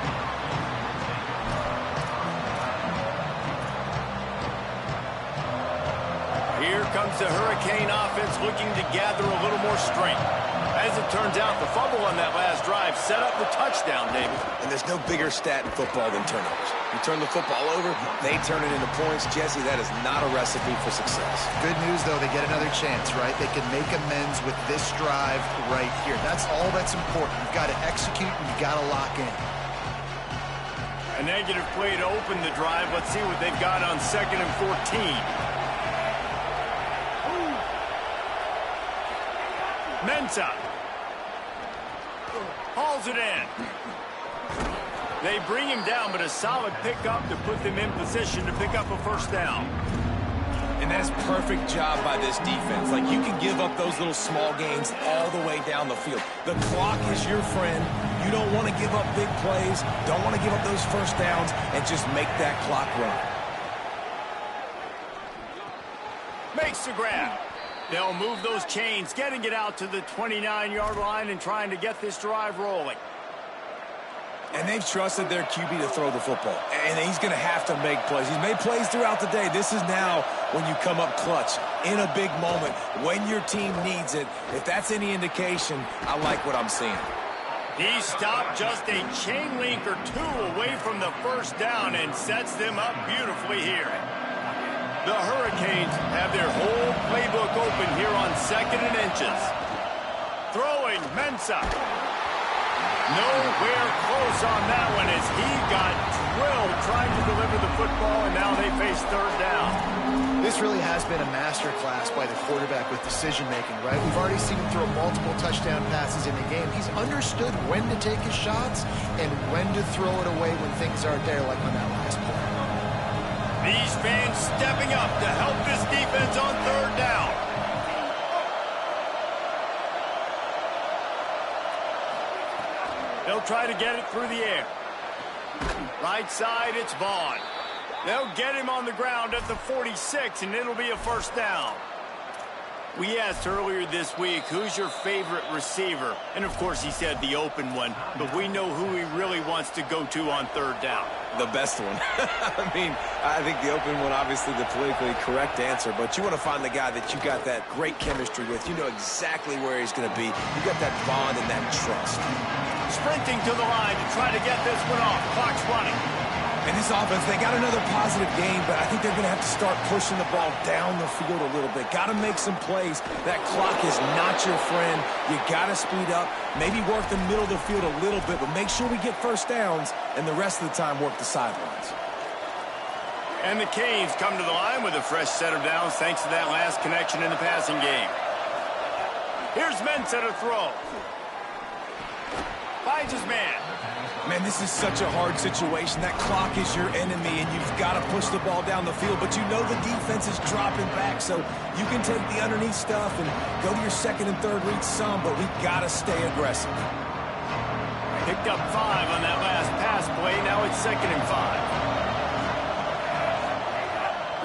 Here comes the Hurricane offense looking to gather a little more strength. As it turns out, the fumble on that last drive set up the touchdown, David. And there's no bigger stat in football than turnovers. You turn the football over, they turn it into points. Jesse, that is not a recipe for success. Good news, though, they get another chance, right? They can make amends with this drive right here. That's all that's important. You've got to execute and you've got to lock in. A negative play to open the drive. Let's see what they've got on 2nd and 14. Mensah hauls it in. They bring him down, but a solid pickup to put them in position to pick up a first down. And that's perfect job by this defense. Like, you can give up those little small gains all the way down the field. The clock is your friend. You don't want to give up big plays, don't want to give up those first downs, and just make that clock run. Makes the grab. They'll move those chains, getting it out to the 29-yard line and trying to get this drive rolling. And they've trusted their QB to throw the football. And he's going to have to make plays. He's made plays throughout the day. This is now when you come up clutch in a big moment when your team needs it. If that's any indication, I like what I'm seeing. He stopped just a chain link or 2 away from the first down and sets them up beautifully here. The Hurricanes have their whole playbook open here on 2nd and inches. Throwing Mensah. Nowhere close on that one as he got drilled trying to deliver the football, and now they face 3rd down. This really has been a masterclass by the quarterback with decision-making, right? We've already seen him throw multiple touchdown passes in the game. He's understood when to take his shots and when to throw it away when things aren't there, like on that last play. These fans stepping up to help this defense on 3rd down. They'll try to get it through the air. Right side, it's Vaughn. They'll get him on the ground at the 46, and it'll be a first down. We asked earlier this week, who's your favorite receiver? And, of course, he said the open one, but we know who he really wants to go to on 3rd down. The best one. I mean, I think the open one, obviously the politically correct answer, but you want to find the guy that you got that great chemistry with. You know exactly where he's going to be. You got that bond and that trust. Sprinting to the line to try to get this one off. Clock's running. And this offense, they got another positive game, but I think they're going to have to start pushing the ball down the field a little bit. Got to make some plays. That clock is not your friend. You got to speed up, maybe work the middle of the field a little bit, but make sure we get first downs, and the rest of the time work the sidelines. And the Canes come to the line with a fresh set of downs thanks to that last connection in the passing game. Here's Mensah to throw. Finds his man. Man, this is such a hard situation. That clock is your enemy, and you've got to push the ball down the field. But you know the defense is dropping back, so you can take the underneath stuff and go to your second and third read some, but we got to stay aggressive. Picked up 5 on that last pass play. Now it's 2nd and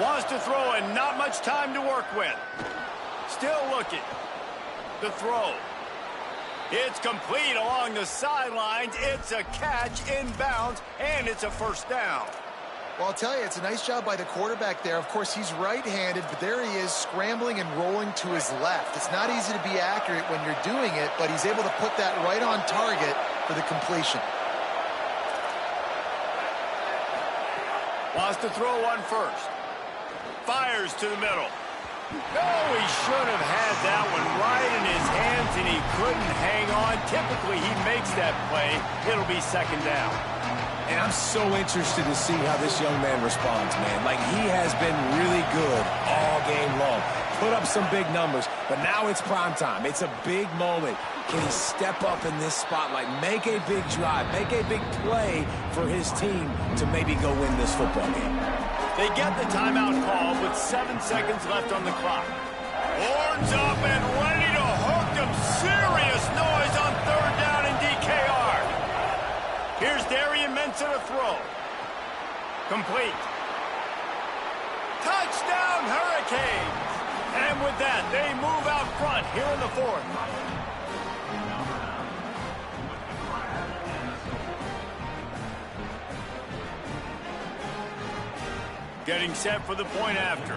5. Wants to throw and not much time to work with. Still looking. The throw. It's complete along the sidelines. It's a catch inbounds, and it's a first down. Well, I'll tell you, it's a nice job by the quarterback there. Of course, he's right-handed, but there he is scrambling and rolling to his left. It's not easy to be accurate when you're doing it, but he's able to put that right on target for the completion. Wants to throw one first. Fires to the middle. No, he should have had that one right in his hands, and he couldn't hang on. Typically, he makes that play. It'll be 2nd down. And I'm so interested to see how this young man responds, man. Like, he has been really good all game long. Put up some big numbers, but now it's prime time. It's a big moment. Can he step up in this spotlight, make a big drive, make a big play for his team to maybe go win this football game? They get the timeout called with 7 seconds left on the clock. Horns up and ready to hook them. Serious noise on 3rd down in DKR. Here's Darian Mensah to throw. Complete. Touchdown, Hurricanes. And with that, they move out front here in the 4th. Getting set for the point after.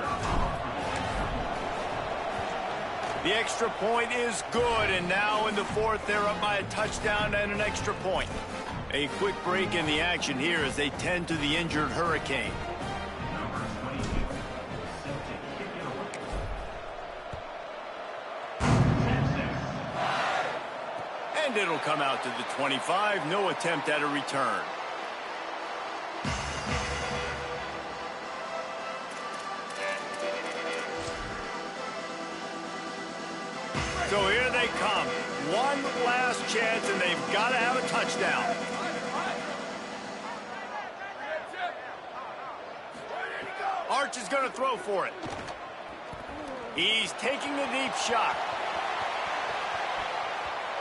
The extra point is good, and now in the 4th, they're up by a touchdown and an extra point. A quick break in the action here as they tend to the injured Hurricane. And it'll come out to the 25. No attempt at a return. So here they come. One last chance, and they've got to have a touchdown. Arch is going to throw for it. He's taking a deep shot.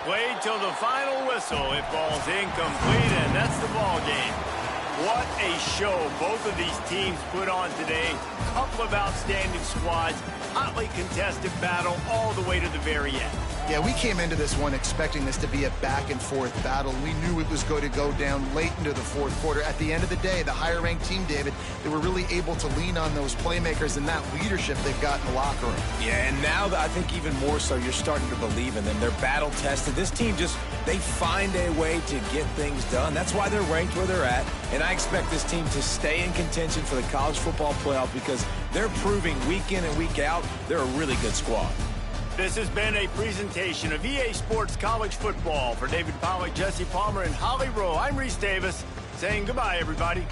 Played till the final whistle. It falls incomplete, and that's the ball game. What a show both of these teams put on today. Couple of outstanding squads. Hotly contested battle all the way to the very end. Yeah, we came into this one expecting this to be a back-and-forth battle. We knew it was going to go down late into the 4th quarter. At the end of the day, the higher-ranked team, David, they were really able to lean on those playmakers and that leadership they've got in the locker room. Yeah, and now I think even more so, you're starting to believe in them. They're battle-tested. This team just, they find a way to get things done. That's why they're ranked where they're at. And I expect this team to stay in contention for the college football playoff because they're proving week in and week out they're a really good squad. This has been a presentation of EA Sports College Football. For David Pollack, Jesse Palmer, and Holly Rowe, I'm Reese Davis saying goodbye, everybody.